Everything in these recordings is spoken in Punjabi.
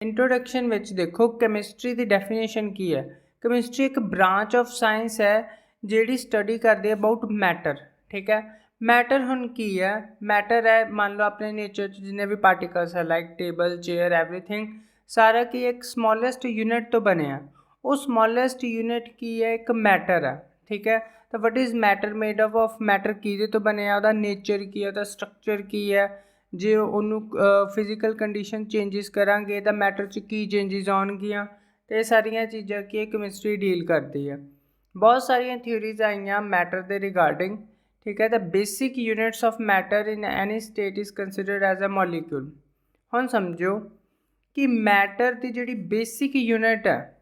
इंट्रोडक्शन विच देखो कैमिस्ट्री की डेफिनेशन की है। कैमिस्ट्री एक ब्रांच ऑफ साइंस है जिहड़ी स्टडी करदी है अबाउट मैटर। ठीक है, मैटर हुण की है, मैटर है मान लो अपने नेचर जिन्ने भी पार्टिकल्स है लाइक टेबल चेयर एवरीथिंग सारा की एक स्मॉलेस्ट यूनिट तो बने हैं। वो स्मॉलेस्ट यूनिट की है एक मैटर है। ठीक है, तो what is matter made up of matter किहदे तो बने ਉਹਦਾ नेचर की है, ਉਹਦਾ स्ट्रक्चर की है। ਜੇ ਉਹਨੂੰ ਫਿਜ਼ੀਕਲ ਕੰਡੀਸ਼ਨ ਚੇਂਜਿਸ ਕਰਾਂਗੇ ਤਾਂ ਮੈਟਰ 'ਚ ਕੀ ਚੇਂਜਿਸ ਆਉਣਗੀਆਂ ਅਤੇ ਇਹ ਸਾਰੀਆਂ ਚੀਜ਼ਾਂ ਕੀ ਕੈਮਿਸਟਰੀ ਡੀਲ ਕਰਦੀ ਹੈ। ਬਹੁਤ ਸਾਰੀਆਂ ਥਿਊਰੀਜ਼ ਆਈਆਂ ਮੈਟਰ ਦੇ ਰਿਗਾਰਡਿੰਗ। ਠੀਕ ਹੈ, ਤਾਂ basic units of matter in any state is considered as a molecule. ਹੁਣ ਸਮਝੋ ਕਿ ਮੈਟਰ ਦੀ ਜਿਹੜੀ ਬੇਸਿਕ ਯੂਨਿਟ ਹੈ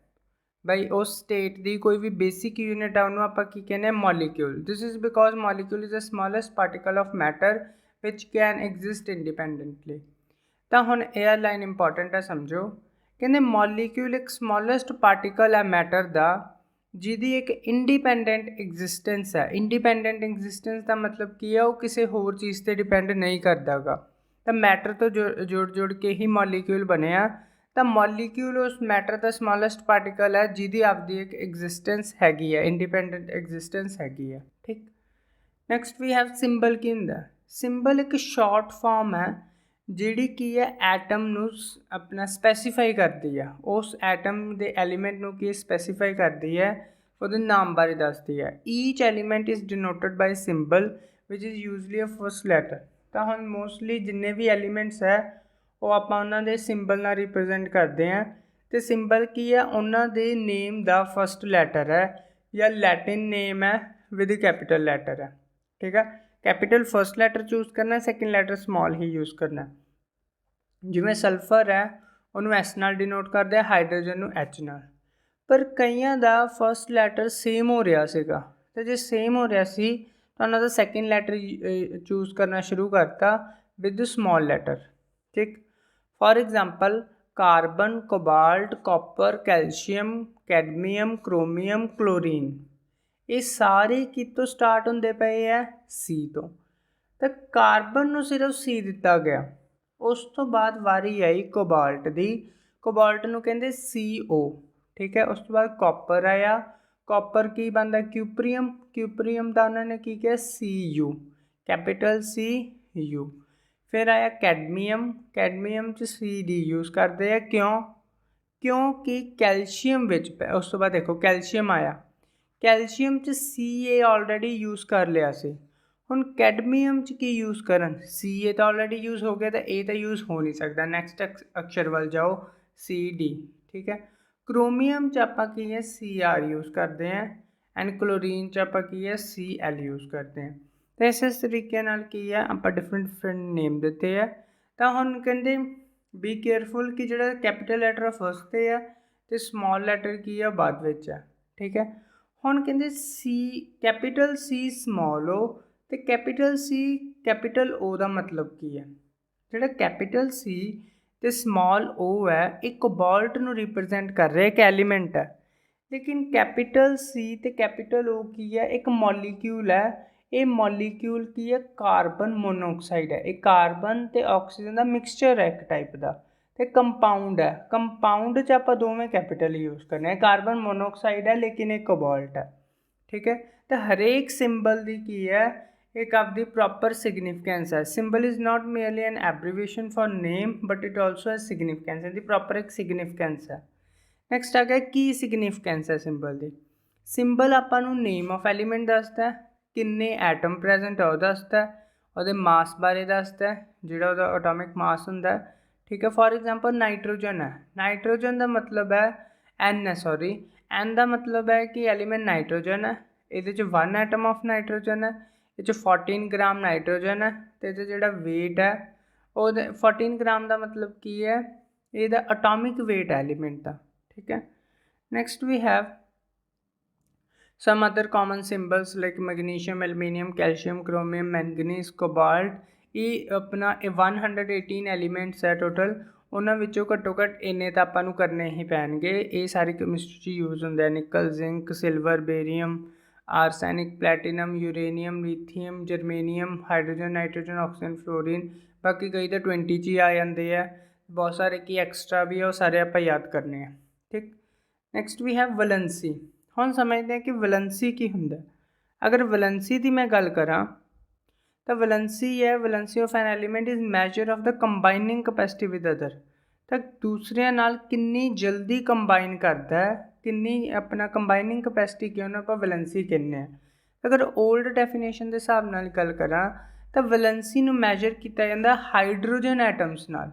ਬਈ ਉਸ ਸਟੇਟ ਦੀ ਕੋਈ ਵੀ ਬੇਸਿਕ ਯੂਨਿਟ ਆ ਉਹਨੂੰ ਆਪਾਂ ਕੀ ਕਹਿੰਦੇ ਹਾਂ molecule. This is because molecule is a smallest particle of matter which can exist independently। ਤਾਂ ਹੁਣ ਇਹ ਲਾਈਨ ਇੰਪੋਰਟੈਂਟ ਹੈ ਸਮਝੋ। ਕਹਿੰਦੇ ਮੋਲੀਕਿਊਲ ਇੱਕ ਸਮੋਲੈਸਟ ਪਾਰਟੀਕਲ ਹੈ ਮੈਟਰ ਦਾ ਜਿਹਦੀ ਇੱਕ ਇੰਡੀਪੈਂਡੈਂਟ ਐਗਜ਼ਿਸਟੈਂਸ ਹੈ। ਇੰਡੀਪੈਂਡੈਂਟ ਐਗਜ਼ਿਸਟੈਂਸ ਦਾ ਮਤਲਬ ਕੀ ਹੈ, ਉਹ ਕਿਸੇ ਹੋਰ ਚੀਜ਼ 'ਤੇ ਡਿਪੈਂਡ ਨਹੀਂ ਕਰਦਾ ਗਾ। ਤਾਂ ਮੈਟਰ ਤੋਂ ਜੁੜ ਕੇ ਹੀ ਮੋਲੀਕਿਊਲ ਬਣਿਆ। ਤਾਂ ਮੋਲੀਕਿਊਲ ਉਸ ਮੈਟਰ ਦਾ ਸਮੋਲੈਸਟ ਪਾਰਟੀਕਲ ਹੈ ਜਿਹਦੀ ਆਪਦੀ ਇੱਕ ਐਗਜ਼ਿਸਟੈਂਸ ਹੈਗੀ ਹੈ, ਇੰਡੀਪੈਂਡੈਂਟ ਐਗਜ਼ਿਸਟੈਂਸ ਹੈਗੀ ਹੈ। ਠੀਕ, ਨੈਕਸਟ ਵੀ ਹੈਵ ਸਿੰਬਲ। ਕੀ ਹੁੰਦਾ? ਸਿੰਬਲ ਇੱਕ ਸ਼ਾਰਟ ਫਾਰਮ ਹੈ ਜਿਹੜੀ ਕੀ ਹੈ ਐਟਮ ਨੂੰ ਆਪਣਾ ਸਪੈਸੀਫਾਈ ਕਰਦੀ ਹੈ। ਉਸ ਐਟਮ ਦੇ ਐਲੀਮੈਂਟ ਨੂੰ ਕੀ ਸਪੈਸੀਫਾਈ ਕਰਦੀ ਹੈ, ਉਹਦੇ ਨਾਮ ਬਾਰੇ ਦੱਸਦੀ ਹੈ। Each element is denoted by symbol which is usually a first letter. ਤਾਂ ਹੁਣ ਮੋਸਟਲੀ ਜਿੰਨੇ ਵੀ ਐਲੀਮੈਂਟਸ ਹੈ ਉਹ ਆਪਾਂ ਉਹਨਾਂ ਦੇ ਸਿੰਬਲ ਨਾਲ ਰਿਪਰੈਜ਼ੈਂਟ ਕਰਦੇ ਹਾਂ। ਅਤੇ ਸਿੰਬਲ ਕੀ ਹੈ, ਉਹਨਾਂ ਦੇ ਨੇਮ ਦਾ ਫਸਟ ਲੈਟਰ ਹੈ ਜਾਂ ਲੈਟਿਨ ਨੇਮ ਹੈ ਵਿਦ ਕੈਪੀਟਲ ਲੈਟਰ ਹੈ। ਠੀਕ ਹੈ, कैपिटल फर्स्ट लैटर चूज करना, सैकेंड लैटर स्मॉल ही यूज़ करना। जिमें सल्फर है उन्होंने एस नाल डिनोट करते हैं, हाइड्रोजन ਨੂੰ एच नाल। पर कईयां ਦਾ फर्स्ट लैटर सेम हो रहा ਸੀਗਾ ਤੇ ਜੇ सेम हो रहा सी तो उन्होंने सैकेंड लैटर चूज करना शुरू करता विद स्मॉल लैटर। ठीक, for example carbon, cobalt, copper, calcium, cadmium, chromium, chlorine ਇਹ ਸਾਰੇ ਕਿਤੋਂ ਸਟਾਰਟ ਹੁੰਦੇ ਪਏ ਹੈ, ਸੀ ਤੋਂ। ਤਾਂ ਕਾਰਬਨ ਨੂੰ ਸਿਰਫ ਸੀ ਦਿੱਤਾ ਗਿਆ। ਉਸ ਤੋਂ ਬਾਅਦ ਵਾਰੀ ਆਈ ਕੋਬਾਲਟ ਦੀ। ਕੋਬਾਲਟ ਨੂੰ ਕਹਿੰਦੇ CO। ਠੀਕ ਹੈ, ਉਸ ਤੋਂ ਬਾਅਦ ਕਾਪਰ ਆਇਆ। ਕਾਪਰ ਕੀ ਬਣਦਾ? ਕਿਊਪਰੀਅਮ। ਕਿਊਪਰੀਅਮ ਦਾ ਉਹਨਾਂ ਨੇ ਕੀ ਕਿਹਾ? CU, capital CU। ਫਿਰ ਆਇਆ ਕੈਡਮੀਅਮ। ਕੈਡਮੀਅਮ 'ਚ CD ਯੂਜ਼ ਕਰਦੇ ਆ। ਕਿਉਂਕਿ ਕੈਲਸ਼ੀਅਮ ਵਿੱਚ ਉਸ ਤੋਂ ਬਾਅਦ ਦੇਖੋ ਕੈਲਸ਼ੀਅਮ ਆਇਆ। ਕੈਲਸ਼ੀਅਮ 'ਚ CA ਆਲਰੇਡੀ ਯੂਜ਼ ਕਰ ਲਿਆ ਸੀ। ਹੁਣ ਕੈਡਮੀਅਮ 'ਚ ਕੀ ਯੂਜ਼ ਕਰਨ? CA ਤਾਂ ਆਲਰੇਡੀ ਯੂਜ਼ ਹੋ ਗਿਆ ਤਾਂ ਇਹ ਤਾਂ ਯੂਜ਼ ਹੋ ਨਹੀਂ ਸਕਦਾ। ਨੈਕਸਟ ਅਕਸ਼ਰ ਵੱਲ ਜਾਓ, CD। ਠੀਕ ਹੈ, ਕ੍ਰੋਮੀਅਮ 'ਚ ਆਪਾਂ ਕੀ ਹੈ CR ਯੂਜ਼ ਕਰਦੇ ਹਾਂ ਐਂਡ ਕਲੋਰੀਨ 'ਚ ਆਪਾਂ ਕੀ ਹੈ CL ਯੂਜ਼ ਕਰਦੇ ਹਾਂ। ਤਾਂ ਇਸ ਤਰੀਕੇ ਨਾਲ ਕੀ ਹੈ ਆਪਾਂ ਡਿਫਰੈਂਟ ਨੇਮ ਦਿੱਤੇ ਆ। ਤਾਂ ਹੁਣ ਕਹਿੰਦੇ ਬੀ ਕੇਅਰਫੁਲ ਕਿ ਜਿਹੜਾ ਕੈਪੀਟਲ ਲੈਟਰ ਫਸਟ 'ਤੇ ਆ ਅਤੇ ਸਮੋਲ ਲੈਟਰ ਕੀ ਆ ਬਾਅਦ ਵਿੱਚ ਆ। ਠੀਕ ਹੈ, ਹੁਣ ਕਹਿੰਦੇ ਕੈਪੀਟਲ C ਸਮੋਲ O ਅਤੇ ਕੈਪੀਟਲ C ਕੈਪੀਟਲ O ਦਾ ਮਤਲਬ ਕੀ ਹੈ? ਜਿਹੜਾ ਕੈਪੀਟਲ C ਅਤੇ ਸਮੋਲ O ਹੈ ਇਹ ਕੋਬਾਲਟ ਨੂੰ ਰਿਪਰੈਜ਼ੈਂਟ ਕਰ ਰਿਹਾ, ਇੱਕ ਐਲੀਮੈਂਟ ਹੈ। ਲੇਕਿਨ ਕੈਪੀਟਲ C ਅਤੇ ਕੈਪੀਟਲ O ਕੀ ਹੈ? ਇੱਕ ਮੋਲੀਕਿਊਲ ਹੈ। ਇਹ ਮੋਲੀਕਿਊਲ ਕੀ ਹੈ? ਕਾਰਬਨ ਮੋਨੋਆਕਸਾਈਡ ਹੈ। ਇਹ ਕਾਰਬਨ ਅਤੇ ਆਕਸੀਜਨ ਦਾ ਮਿਕਸਚਰ ਹੈ ਇੱਕ ਟਾਈਪ ਦਾ, ਅਤੇ ਕੰਪਾਊਂਡ ਹੈ। ਕੰਪਾਊਂਡ 'ਚ ਆਪਾਂ ਦੋਵੇਂ ਕੈਪੀਟਲ ਯੂਜ਼ ਕਰਨੇ ਆ। ਕਾਰਬਨ ਮੋਨੋਆਕਸਾਈਡ ਹੈ ਲੇਕਿਨ ਇਹ ਕੋਬਾਲਟ ਹੈ। ਠੀਕ ਹੈ, ਤਾਂ ਹਰੇਕ ਸਿੰਬਲ ਦੀ ਕੀ ਹੈ ਇੱਕ ਆਪਦੀ ਪ੍ਰੋਪਰ ਸਿਗਨੀਫਿਕੈਂਸ ਹੈ। Symbol is not merely an abbreviation for name but it also has significance. ਇਹਦੀ ਪ੍ਰੋਪਰ ਇੱਕ ਸਿਗਨੀਫਿਕੈਂਸ ਹੈ। ਨੈਕਸਟ ਆ ਗਿਆ ਕੀ ਸਿਗਨੀਫਿਕੈਂਸ ਹੈ ਸਿੰਬਲ ਦੀ। ਸਿੰਬਲ ਆਪਾਂ ਨੂੰ ਨੇਮ ਆਫ ਐਲੀਮੈਂਟ ਦੱਸਦਾ, ਕਿੰਨੇ ਐਟਮ ਪ੍ਰੈਜ਼ੈਂਟ ਹੈ ਉਹ ਦੱਸਦਾ, ਉਹਦੇ ਮਾਸ ਬਾਰੇ ਦੱਸਦਾ, ਜਿਹੜਾ ਉਹਦਾ ਐਟੋਮਿਕ ਮਾਸ ਹੁੰਦਾ। ਠੀਕ ਹੈ, ਫॉर एग्जांपल नाइट्रोजन है। नाइट्रोजन का मतलब है N है, सॉरी N का मतलब है कि एलीमेंट नाइट्रोजन है। ये 1 एटम ऑफ नाइट्रोजन है, ये 14 ग्राम नाइट्रोजन है। तो जो वेट है वो 14 ग्राम का मतलब की है, ये एटॉमिक वेट है एलीमेंट का। ठीक है, next we have some other common symbols like magnesium, aluminium, calcium, chromium, manganese, cobalt. ਇਹ ਆਪਣਾ 118 ਐਲੀਮੈਂਟਸ ਹੈ ਟੋਟਲ। ਉਹਨਾਂ ਵਿੱਚੋਂ ਘੱਟੋ ਘੱਟ ਇੰਨੇ ਤਾਂ ਆਪਾਂ ਨੂੰ ਕਰਨੇ ਹੀ ਪੈਣਗੇ। ਇਹ ਸਾਰੀ ਕੈਮਿਸਟਰੀ 'ਚ ਯੂਜ਼ ਹੁੰਦੇ ਆ। Nickel, zinc, silver, barium, arsenic, platinum, uranium, lithium, germanium, hydrogen, nitrogen, oxygen, fluorine. ਬਾਕੀ ਕਈ ਤਾਂ 20 'ਚ ਹੀ ਆ ਜਾਂਦੇ ਆ। बहुत सारे की एक्स्ट्रा भी है, वो सारे आप याद करने हैं। ठीक, नैक्सट वी हैव वैलेंसी। हम समझते हैं कि वैलेंसी की हुंदा। अगर वैलेंसी की मैं गल करा तो वैलेंसी है, valency of an element is measure of the combining capacity with other. तो दूसरिਆਂ ਨਾਲ ਕਿੰਨੀ ਜਲਦੀ ਕੰਬਾਈਨ ਕਰਦਾ ਹੈ, ਕਿੰਨੀ ਆਪਣਾ ਕੰਬਾਈਨਿੰਗ ਕਪੈਸਿਟੀ ਕੀ ਉਹਨੂੰ ਆਪਾਂ ਵੈਲੈਂਸੀ ਕਹਿੰਦੇ ਆ। ਅਗਰ 올ਡ ਡੈਫੀਨੇਸ਼ਨ ਦੇ ਹਿਸਾਬ ਨਾਲ ਗੱਲ ਕਰਾਂ ਤਾਂ ਵੈਲੈਂਸੀ ਨੂੰ ਮੈਜਰ ਕੀਤਾ ਜਾਂਦਾ ਹਾਈਡਰੋਜਨ ਐਟਮਸ ਨਾਲ।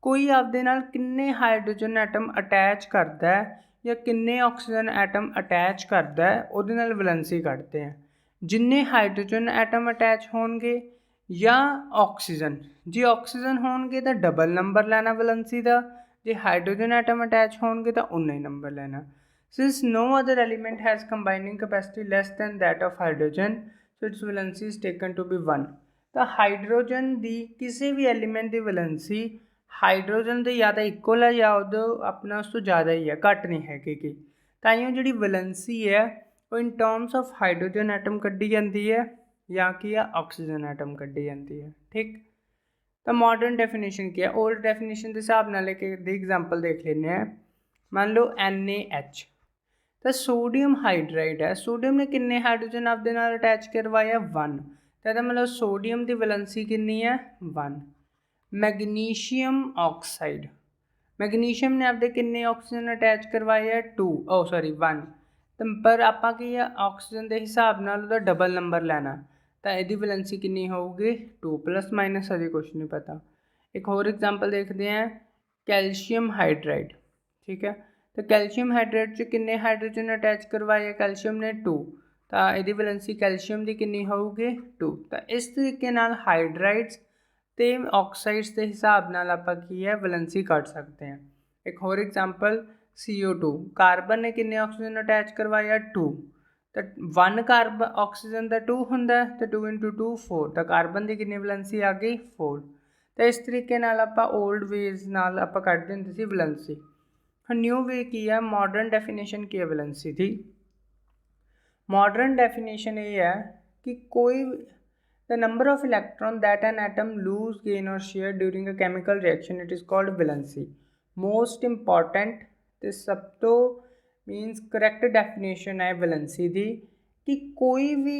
ਕੋਈ ਆਪਦੇ ਨਾਲ ਕਿੰਨੇ ਹਾਈਡਰੋਜਨ ਐਟਮ ਅਟੈਚ ਕਰਦਾ ਹੈ ਜਾਂ ਕਿੰਨੇ ਆਕਸੀਜਨ ਐਟਮ ਅਟੈਚ ਕਰਦਾ ਹੈ, ਉਹਦੇ ਨਾਲ ਵੈਲੈਂਸੀ ਕੱਢਦੇ ਆ। ਜਿੰਨੇ ਹਾਈਡਰੋਜਨ ਐਟਮ ਅਟੈਚ ਹੋਣਗੇ ਜਾਂ ਆਕਸੀਜਨ, ਜੇ ਆਕਸੀਜਨ ਹੋਣਗੇ ਤਾਂ ਡਬਲ ਨੰਬਰ ਲੈਣਾ ਵੈਲੈਂਸੀ ਦਾ, ਜੇ ਹਾਈਡਰੋਜਨ ਐਟਮ ਅਟੈਚ ਹੋਣਗੇ ਤਾਂ ਉਨਾ ਹੀ ਨੰਬਰ ਲੈਣਾ। Since no other element has combining capacity less than that of hydrogen, so its valency is taken to be 1। ਤਾਂ ਹਾਈਡਰੋਜਨ ਦੀ ਕਿਸੇ ਵੀ ਐਲੀਮੈਂਟ ਦੀ ਵੈਲੈਂਸੀ ਹਾਈਡਰੋਜਨ ਦੇ ਜਾਂ ਤਾਂ ਇਕੁਅਲ ਹੈ ਜਾਂ ਉਦੋਂ ਆਪਣਾ ਉਸ ਤੋਂ ਜ਼ਿਆਦਾ ਹੀ ਹੈ, ਘੱਟ ਨਹੀਂ ਹੈਗੀ ਗੀ। ਤਾਈਓ ਜਿਹੜੀ ਵੈਲੈਂਸੀ ਹੈ ਉਹ in terms of hydrogen atom ਕੱਢੀ ਜਾਂਦੀ ਹੈ ਜਾਂ ਕੀ ਆ ਆਕਸੀਜਨ ਐਟਮ ਕੱਢੀ ਜਾਂਦੀ ਹੈ। ਠੀਕ, ਤਾਂ ਮਾਡਰਨ ਡੈਫੀਨੇਸ਼ਨ ਕੀ ਹੈ? ओल्ड ਡੈਫੀਨੇਸ਼ਨ ਦੇ ਹਿਸਾਬ ਨਾਲ ਇੱਕ ਦੀ एग्जांपल देख लेने हैं। मान लो NaH, तो सोडियम हाइड्राइड है, सोडियम ने किन्ने हाइड्रोजन आपदे नाल अटैच करवाया 1, तो ਇਹਦਾ मतलब सोडियम की वैलेंसी कितनी है 1। मैग्नीशियम ऑक्साइड, मैग्नीशियम ने आपदे किन्ने ऑक्सीजन अटैच करवाए है 2, सॉरी 1। तो पर आपां की ऑक्सीजन के हिसाब नाल उहदा डबल नंबर लेना, तो यदी वैलेंसी कितनी होगी 2 प्लस माइनस अजे कुछ नहीं पता। एक होर एग्जाम्पल देखते हैं, कैल्शियम हाइड्राइड। ठीक है, तो कैल्शियम हाइड्रेट च किन्ने हाइड्रोजन अटैच करवाए कैल्शियम ने 2, तो यदी वैलेंसी कैल्शियम की कितनी होगी 2। तो इस तरीके नाल हाइड्राइड्स ते ऑक्साइड्स के हिसाब नाल आपां की है वैलेंसी कट सकते हैं। एक होर एग्जाम्पल CO2, कार्बन ने किन्ने ऑक्सीजन अटैच करवाया 2, तो 1 कार्बन ऑक्सीजन का 2 हुंदा, तो 2 × 2 4, तो कार्बन की कितनी वैलेंसी आ गई 4। तो इस तरीके नाल आपां ओल्ड वेज नाल आपां कढदे हुंदे सी वैलेंसी। न्यू वे की है, मॉडर्न डेफिनेशन की है वैलेंसी थी। मॉडर्न डेफिनेशन ये है कि कोई the number of electron that an atom lose gain और share during a chemical reaction it is called valency. Most important तो सब तो मीनस करैक्ट डेफिनेशन है वैलेंसी दी कि कोई भी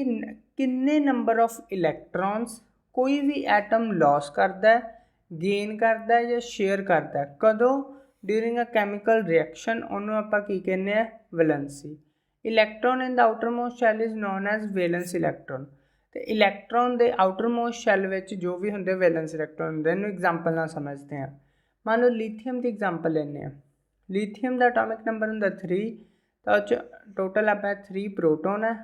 किन्ने नंबर ऑफ इलेक्ट्रॉन्स कोई भी एटम लॉस करता है, गेन करता है या शेयर करता है, कदों ड्यूरिंग अ कैमिकल रिएक्शन, उन्होंने आपां की कहने हैं valency. Electron in the outermost shell is known as valence electron. तो इलैक्ट्रॉन के आउटर मोस्ट शैल विच जो भी होंगे वैलेंस इलैक्ट्रॉन होंगे, इन्हूं एग्जाम्पल नाल समझते हैं। मान लो लीथियम की एग्जाम्पल लेने हैं। लीथियम का एटॉमिक नंबर होंगे 3, तो टोटल आप 3 प्रोटोन है,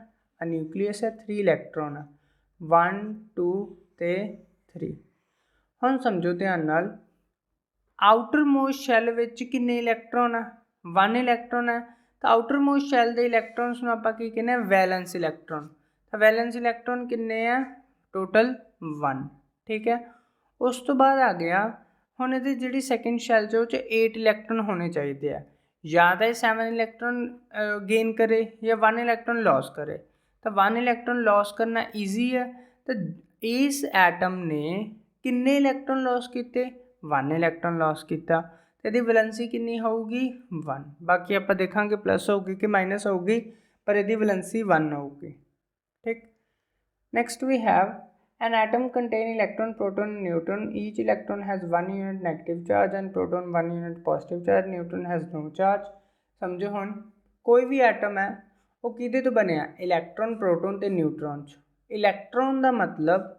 न्यूक्लीयस है, 3 इलैक्ट्रॉन है, 1 2 ते 3। हुण समझो ध्यान नाल, आउटर मोस्ट शैल विच किन्ने इलैक्ट्रॉन है 1 इलैक्ट्रॉन है, तो आउटर मोस्ट शैल के इलैक्ट्रॉन्स नूं आपां की कहने वैलेंस इलैक्ट्रॉन। तो वैलेंस इलैक्ट्रॉन किन्ने है टोटल 1। ठीक है, उस तो बाद आ गया हुण इहदी जिहड़ी सैकेंड शैल च 8 इलैक्ट्रॉन होने चाहिए है, या तो 7 इलैक्ट्रॉन गेन करे या 1 इलैक्ट्रॉन लॉस करे। तो 1 इलैक्ट्रॉन लॉस करना ईजी है, तो इस एटम ने किन्ने इलैक्ट्रॉन लॉस किए 1 इलैक्ट्रॉन लॉस किया, तो यदि वैलेंसी कितनी होगी 1। बाकी आप देखेंगे प्लस होगी कि माइनस होगी, पर यदि वैलेंसी 1 होगी। ठीक, next we have an atom contain electron proton neutron, each electron has 1 unit negative charge and proton 1 unit positive charge, neutron has no charge. समझो हुण कोई भी एटम है वो किहदे तो बनिया इलैक्ट्रॉन प्रोटॉन ते न्यूट्रॉन। इलैक्ट्रॉन का मतलब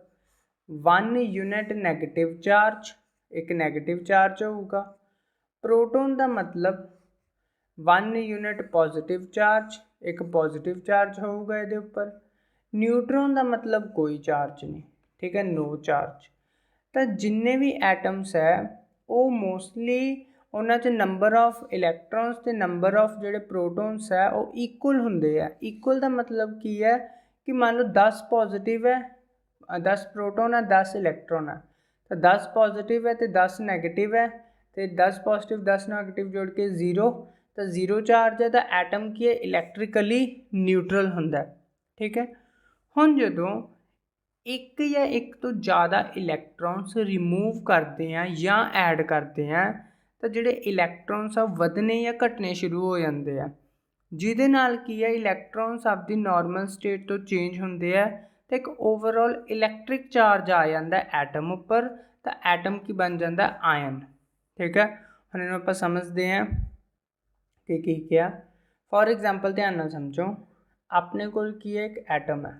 1 यूनिट नैगेटिव चार्ज, एक नैगेटिव चार्ज होगा। प्रोटोन का मतलब 1 यूनिट पॉजिटिव चार्ज, एक पॉजिटिव चार्ज होगा ये उपर। न्यूट्रॉन का मतलब कोई चार्ज नहीं। ठीक है, नो चार्ज। तो जिन्ने भी एटम्स है वो मोस्टली उन्हां च नंबर ऑफ इलैक्ट्रॉन्स ते नंबर ऑफ जिहड़े प्रोटोन्स है वो इक्वल होंदे है। इक्वल का मतलब की है कि मान लो 10 पॉजिटिव है, 10 प्रोटोन है, 10 इलैक्ट्रॉन है, तो 10 पॉजिटिव है तो 10 नैगेटिव है, तो 10 पॉजिटिव 10 नैगेटिव जोड़ के 0, तो 0 चार्ज है, तो एटम की इलैक्ट्रिकली न्यूट्रल होंदा है। ठीक है, हुण जदों ਇੱਕ ਜਾਂ ਇੱਕ ਤੋਂ ਜ਼ਿਆਦਾ ਇਲੈਕਟ੍ਰੋਨਸ ਰਿਮੂਵ ਕਰਦੇ ਆ ਜਾਂ ਐਡ ਕਰਦੇ ਆ ਤਾਂ ਜਿਹੜੇ ਇਲੈਕਟ੍ਰੋਨਸ ਆ ਵਧਣੇ ਜਾਂ ਘਟਣੇ ਸ਼ੁਰੂ ਹੋ ਜਾਂਦੇ ਆ, ਜਿਹਦੇ ਨਾਲ ਕੀ ਹੈ ਇਲੈਕਟ੍ਰੋਨਸ ਆਪਦੀ ਨਾਰਮਲ ਸਟੇਟ ਤੋਂ ਚੇਂਜ ਹੁੰਦੇ ਆ ਤੇ ਇੱਕ ਓਵਰਆਲ ਇਲੈਕਟ੍ਰਿਕ ਚਾਰਜ ਆ ਜਾਂਦਾ ਐਟਮ ਉੱਪਰ, ਤਾਂ ਐਟਮ ਕੀ ਬਣ ਜਾਂਦਾ ਆਇਨ। ਠੀਕ ਹੈ, ਹੁਣ ਇਹਨੂੰ ਆਪਾਂ ਸਮਝਦੇ ਹਾਂ ਕਿ ਕੀ ਕਿਹਾ। ਫॉर एग्जांपल ਧਿਆਨ ਨਾਲ ਸਮਝੋ, ਆਪਣੇ ਕੋਲ ਕੀ ਹੈ ਇੱਕ ਐਟਮ ਹੈ।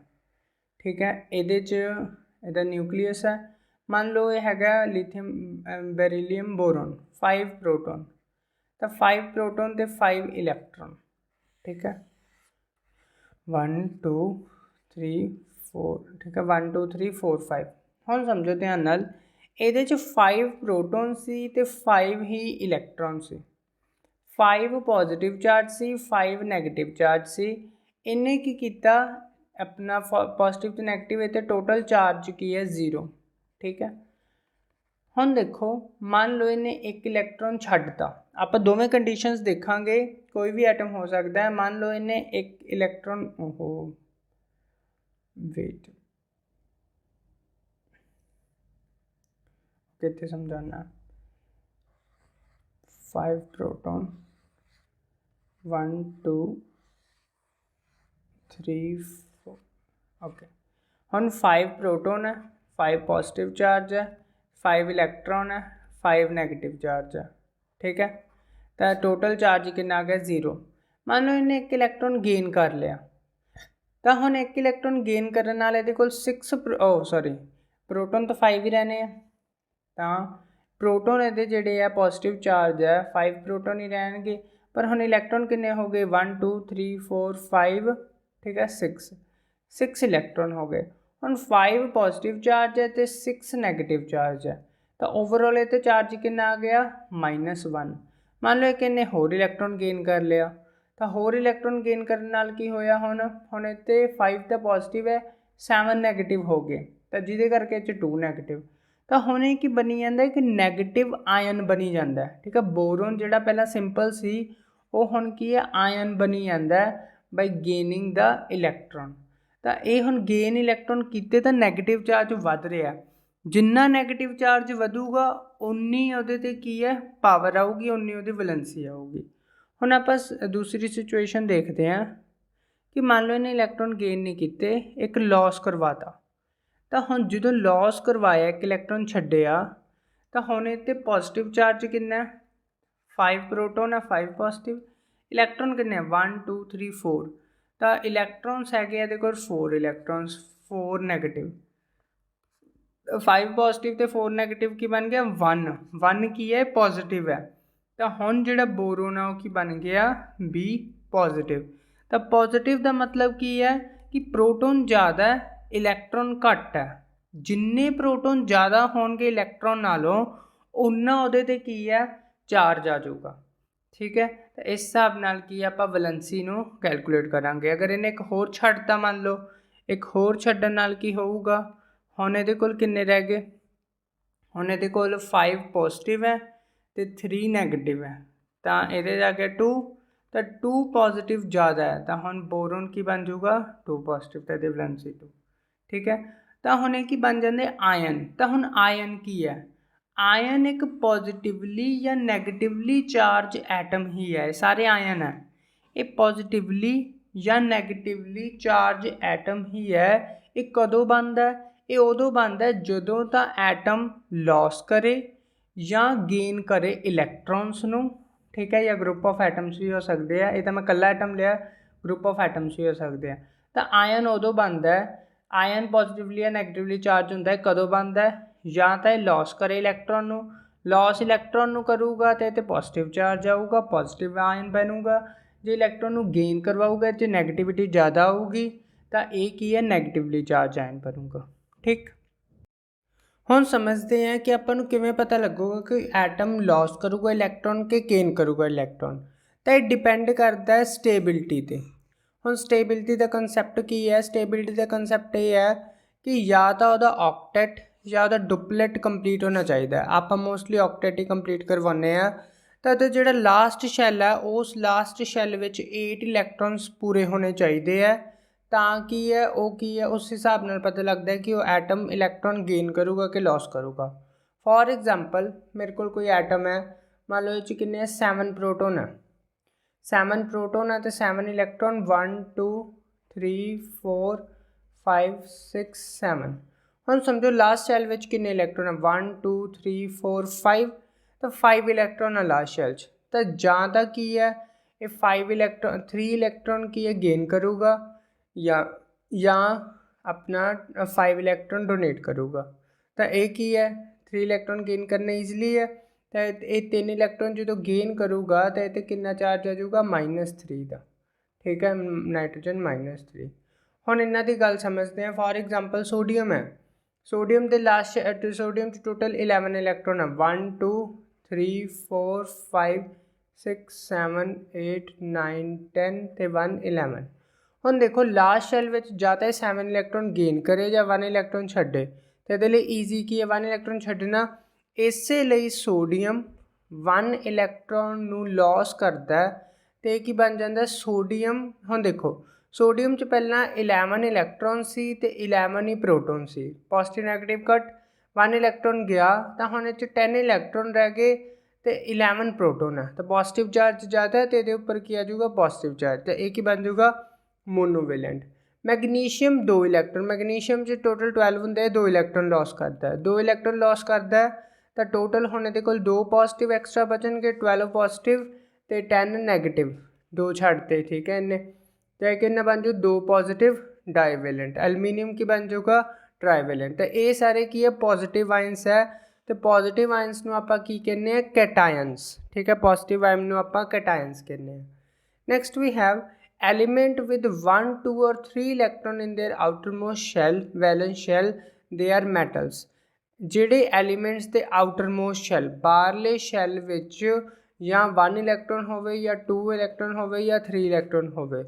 ठीक है, ਇਹਦੇ 'ਚ ਇਹਦਾ ਨਿਊਕਲੀਅਸ ਹੈ, ਮੰਨ ਲਓ ਇਹ ਹੈਗਾ ਲਿਥੀਅਮ ਬੈਰੀਲੀਅਮ ਬੋਰੋਨ 5 ਪ੍ਰੋਟੋਨ, ਤਾਂ 5 ਪ੍ਰੋਟੋਨ ਤੇ 5 ਇਲੈਕਟ੍ਰੋਨ। ठीक है, 1 2 3 4, ठीक है 1 2 3 4 5। ਹੁਣ ਸਮਝੋ ਧਿਆਨ ਨਾਲ, ਇਹਦੇ 'ਚ 5 ਪ੍ਰੋਟੋਨ ਸੀ ਤੇ 5 ਹੀ ਇਲੈਕਟ੍ਰੋਨ ਸੀ। 5 ਪੋਜ਼ਿਟਿਵ ਚਾਰਜ ਸੀ, 5 ਨੈਗੇਟਿਵ ਚਾਰਜ ਸੀ। ਇਹਨੇ ਕੀ ਕੀਤਾ, अपना पॉजिटिव तो नैगेटिव है तो टोटल चार्ज की है 0। ठीक है, हुण देखो मान लो इन्हें एक इलैक्ट्रॉन छड्डता, आप दोवें कंडीशनस देखांगे, कोई भी एटम हो सकता है। मान लो इन्हें एक इलैक्ट्रॉन, ओहो वेट कितने समझाना, 5 प्रोटॉन 1 2 3 ओके। हम 5 प्रोटोन है, 5 पॉजिटिव चार्ज है, 5 इलैक्ट्रॉन है, 5 नैगेटिव चार्ज है। ठीक है, तो टोटल चार्ज कितना आ गया 0। मान लो इन्हें एक इलैक्ट्रॉन गेन कर लिया, तो हम एक इलैक्ट्रॉन गेन करने नाल इहदे कोल 6 प्रोटोन तो 5 ही रहने, तो प्रोटोन इहदे जिहड़े आ पॉजिटिव चार्ज है 5 प्रोटोन ही रहणगे, पर हुण इलैक्ट्रॉन किन्ने हो गए 1 2 3 4 5। ठीक है, 6 इलैक्ट्रॉन हो गए। हम 5 पॉजिटिव चार्ज है तो 6 नैगेटिव चार्ज है, तो ओवरऑल ये चार्ज कितना आ गया -1। मान लो कि इन्हें होर इलैक्ट्रॉन गेन कर लिया, तो होर इलैक्ट्रॉन गेन करने नाल की होया, हुण इत्ते 5 तो पॉजिटिव है, 7 नैगेटिव हो गए, तो जिहदे करके 2 नैगेटिव, तो हुण की बनी जाता एक नैगेटिव आयन बनी जाता है। ठीक है, बोरोन जिहड़ा पहला सिंपल सी वो हुण की है आयन बनी जाता है बाय गेनिंग द इलैक्ट्रॉन। तो ये हुण गेन इलैक्ट्रॉन किते तो नैगेटिव चार्ज वध रहा, जिन्ना नैगेटिव चार्ज वधूगा उन्नी उहदे ते की है पावर आऊगी, उन्नी उहदी वैलेंसी आऊगी। हुण आपां दूसरी सिचुएशन देखते हैं कि मान लो इन्हें इलैक्ट्रॉन गेन नहीं किते, एक लॉस करवाता, तो हुण जदों लॉस करवाया एक इलैक्ट्रॉन छड्डिया, तो हुण इत्ते पॉजिटिव चार्ज कितना है 5 प्रोटोन है, 5 पॉजिटिव, इलैक्ट्रॉन कितने 1 2 3 4, तो इलैक्ट्रॉन्स है ये 4 इलैक्ट्रॉन्स 4 नैगेटिव, 5 पॉजिटिव तो 4 नैगेटिव की बन गया 1 की है पॉजिटिव है, तो हुण जिहड़ा बोरोन है वो बन गया B पॉजिटिव। तो पॉजिटिव का मतलब की है कि प्रोटोन ज़्यादा है इलैक्ट्रॉन घट है, जिन्ने प्रोटोन ज़्यादा होणगे इलैक्ट्रॉन नालों उन्ना उहदे ते की है चार्ज आ जाऊगा। ठीक है, तो इस हिसाब नाल की आपां वैलेंसी नूं कैलकुलेट करांगे। अगर इन्हें एक होर छड्डता, मान लो एक होर छड्डण नाल की होऊगा, हुण इहदे कोल किन्ने रह गए, हुण इहदे कोल 5 पॉजिटिव है तो 3 नैगेटिव है, तो इहदे आ गया 2, तो 2 पॉजिटिव ज़्यादा है, तो हुण बोरोन की बन जाऊगा 2 पॉजिटिव, तो इहदी वैलेंसी 2। ठीक है, तो हुण की बन जाते आयन। तो हुण आयन की है, आयन एक पॉजिटिवली या नैगेटिवली चार्ज एटम ही है, सारे आयन है, ये पॉजिटिवली या नैगेटिवली चार्ज एटम ही है। ये कदों बनता है, ये उदों बनता है जदों ता एटम लॉस करे या गेन करे इलैक्ट्रॉन्स नूं। ठीक है, या ग्रुप ऑफ एटम्स भी हो सकते हैं, ये तो मैं कल्ला एटम लिया, ग्रुप ऑफ एटम्स भी हो सकते हैं। तो आयन उदों बनता है, आयन पॉजिटिवली या नैगेटिवली चार्ज होंदा है, कदों बनता है या तो लॉस करे इलैक्ट्रॉन नूं, लॉस इलैक्ट्रॉन नूं करूगा तो ये पॉजिटिव चार्ज आऊगा, पॉजिटिव आयन बनूगा। जो इलैक्ट्रॉन नूं गेन करवाऊगा जो नैगेटिविटी ज़्यादा आऊगी, तो ये की है नैगेटिवली चार्ज आयन बनूगा। ठीक, हुण समझते हैं कि आपां नूं किवें पता लगूगा कि एटम लॉस करूगा इलैक्ट्रॉन के गेन करूगा इलैक्ट्रॉन। तो ये डिपेंड करता है स्टेबिलिटी ते। हुण स्टेबिलिटी का कंसैप्ट की है, स्टेबिलिटी का कंसैप्ट ये है कि या तो उहदा ऑक्टेट या उहदा डुपलेट कंप्लीट होना चाहिए। आप मोस्टली ऑक्टेट ही कंप्लीट करवाने हैं, तो जो लास्ट शैल है उस लास्ट शैल में 8 इलैक्ट्रॉन्स पूरे होने चाहिए है, ਤਾਂ ਕੀ ਹੈ ਉਹ ਕੀ ਹੈ ਉਸ ਹਿਸਾਬ ਨਾਲ ਪਤਾ ਲੱਗਦਾ ਹੈ ਕਿ ਉਹ ਐਟਮ ਇਲੈਕਟ੍ਰੋਨ ਗੇਨ ਕਰੂਗਾ ਕਿ ਲॉस ਕਰੂਗਾ। ਫੋਰ ਐਗਜ਼ਾਮਪਲ ਮੇਰੇ ਕੋਲ ਕੋਈ ਐਟਮ ਹੈ, ਮੰਨ ਲਓ ਇਹ 'ਚ ਕਿੰਨੇ 7 ਪ੍ਰੋਟੋਨ ਹੈ, 7 ਪ੍ਰੋਟੋਨ ਹੈ ਅਤੇ 7 ਇਲੈਕਟ੍ਰੋਨ 1 2 3 4 5 6 7। ਹੁਣ ਸਮਝੋ ਲਾਸਟ ਸ਼ੈਲ ਵਿੱਚ ਕਿੰਨੇ ਇਲੈਕਟ੍ਰੋਨ ਹੈ 1 2 3 4 5, ਤਾਂ 5 ਇਲੈਕਟ੍ਰੋਨ ਹੈ ਲਾਸਟ ਸ਼ੈਲ 'ਚ। ਤਾਂ ਜਾਂ ਤਾਂ ਕੀ ਹੈ ਇਹ 3 ਇਲੈਕਟ੍ਰੋਨ ਕੀ ਹੈ ਗੇਨ ਕਰੂਗਾ ਜਾਂ ਆਪਣਾ 5 ਇਲੈਕਟ੍ਰੋਨ ਡੋਨੇਟ ਕਰੂਗਾ। ਤਾਂ ਇਹ ਕੀ ਹੈ 3 ਇਲੈਕਟ੍ਰੋਨ ਗੇਨ ਕਰਨਾ ਈਜ਼ਲੀ ਹੈ, ਤਾਂ ਇਹ 3 ਇਲੈਕਟ੍ਰੋਨ ਜਦੋਂ ਗੇਨ ਕਰੂਗਾ ਤਾਂ ਇਹ 'ਤੇ ਕਿੰਨਾ ਚਾਰਜ ਆ ਜਾਊਗਾ -3 ਦਾ, ਠੀਕ ਹੈ, ਨਾਈਟ੍ਰੋਜਨ -3। ਹੁਣ ਇਹਨਾਂ ਦੀ ਗੱਲ ਸਮਝਦੇ ਹਾਂ। ਫੋਰ ਐਗਜ਼ਾਮਪਲ ਸੋਡੀਅਮ ਹੈ, ਸੋਡੀਅਮ ਦੇ ਸੋਡੀਅਮ 'ਚ ਟੋਟਲ 11 ਇਲੈਕਟ੍ਰੋਨ ਹੈ 1 2 3 4 5 6 7 8 9 10 ਅਤੇ 1 11। ਹੁਣ ਦੇਖੋ ਲਾਸਟ ਸ਼ੈਲ ਵਿੱਚ ਜਾਂ ਤਾਂ 7 ਇਲੈਕਟ੍ਰੋਨ ਗੇਨ ਕਰੇ ਜਾਂ 1 ਇਲੈਕਟ੍ਰੋਨ ਛੱਡੇ, ਅਤੇ ਇਹਦੇ ਲਈ ਈਜ਼ੀ ਕੀ ਹੈ 1 ਇਲੈਕਟ੍ਰੋਨ ਛੱਡਣਾ। ਇਸੇ ਲਈ ਸੋਡੀਅਮ 1 ਇਲੈਕਟ੍ਰੋਨ ਨੂੰ ਲॉस ਕਰਦਾ ਅਤੇ ਕੀ ਬਣ ਜਾਂਦਾ ਸੋਡੀਅਮ। ਹੁਣ ਦੇਖੋ ਸੋਡੀਅਮ 'ਚ ਪਹਿਲਾਂ 11 ਇਲੈਕਟ੍ਰੋਨ ਸੀ ਅਤੇ 11 ਹੀ ਪ੍ਰੋਟੋਨ ਸੀ, ਪੋਜ਼ੀਟਿਵ ਨੈਗੇਟਿਵ ਕੱਟ 1 ਇਲੈਕਟ੍ਰੋਨ ਗਿਆ ਤਾਂ ਹੁਣ ਇਹ 'ਚ 10 ਇਲੈਕਟ੍ਰੋਨ ਰਹਿ ਗਏ ਅਤੇ 11 ਪ੍ਰੋਟੋਨ ਹੈ, ਤਾਂ ਪੋਜ਼ੀਟਿਵ ਚਾਰਜ ਜ਼ਿਆਦਾ ਹੈ ਅਤੇ ਇਹਦੇ ਉੱਪਰ ਕੀ ਆ ਜਾਊਗਾ ਪੋਜ਼ੀਟਿਵ ਚਾਰਜ, ਤਾਂ ਇਹ ਕੀ ਬਣ ਜਾਊਗਾ ਮੋਨੋਵੈਲੈਂਟ। ਮੈਗਨੀਸ਼ੀਅਮ 2 ਇਲੈਕਟ੍ਰੋਨ, ਮੈਗਨੀਸ਼ੀਅਮ 'ਚ ਟੋਟਲ 12 ਹੁੰਦੇ, 2 ਇਲੈਕਟ੍ਰੋਨ ਲॉस ਕਰਦਾ ਹੈ, 2 ਇਲੈਕਟ੍ਰੋਨ ਲॉस ਕਰਦਾ ਹੈ ਤਾਂ ਟੋਟਲ ਹੁਣ ਇਹਦੇ ਕੋਲ 2 ਪੋਜ਼ੀਟਿਵ ਐਕਸਟਰਾ ਬਚਣਗੇ, 12 ਪੋਜ਼ੀਟਿਵ ਅਤੇ 10 ਨੈਗੇਟਿਵ, 2 ਛੱਡਤੇ, ਠੀਕ ਹੈ ਇਹਨੇ, ਤਾਂ ਇਹ ਕਿੰਨਾ ਬਣ ਜੂ 2 ਪੋਜ਼ੀਟਿਵ ਡਾਈਵੈਲੈਂਟ। ਐਲੂਮੀਨੀਅਮ ਕੀ ਬਣ ਜਾਊਗਾ ਟਰਾਈਵੈਲੈਂਟ। ਤਾਂ ਇਹ ਸਾਰੇ ਕੀ ਹੈ ਪੋਜ਼ੀਟਿਵ ਆਇਨਸ ਹੈ, ਅਤੇ ਪੋਜ਼ੀਟਿਵ ਆਇਨਸ ਨੂੰ ਆਪਾਂ ਕੀ ਕਹਿੰਦੇ ਹਾਂ ਕੈਟਾਇਨਸ, ਠੀਕ ਹੈ, ਪੋਜ਼ੀਟਿਵ ਆਇਨ ਨੂੰ ਆਪਾਂ ਕੈਟਾਇਨਸ ਕਹਿੰਦੇ ਹਾਂ। Next we have element with 1 2 or 3 electron in their outermost shell valence shell they are metals। ਜਿਹੜੇ ਐਲੀਮੈਂਟਸ ਦੇ ਆਊਟਰਮੋਸਟ ਸ਼ੈਲ ਬਾਹਰਲੇ ਸ਼ੈਲ ਵਿੱਚ ਜਾਂ 1 ਇਲੈਕਟ੍ਰੋਨ ਹੋਵੇ ਜਾਂ 2 ਇਲੈਕਟ੍ਰੋਨ ਹੋਵੇ ਜਾਂ 3 ਇਲੈਕਟ੍ਰੋਨ ਹੋਵੇ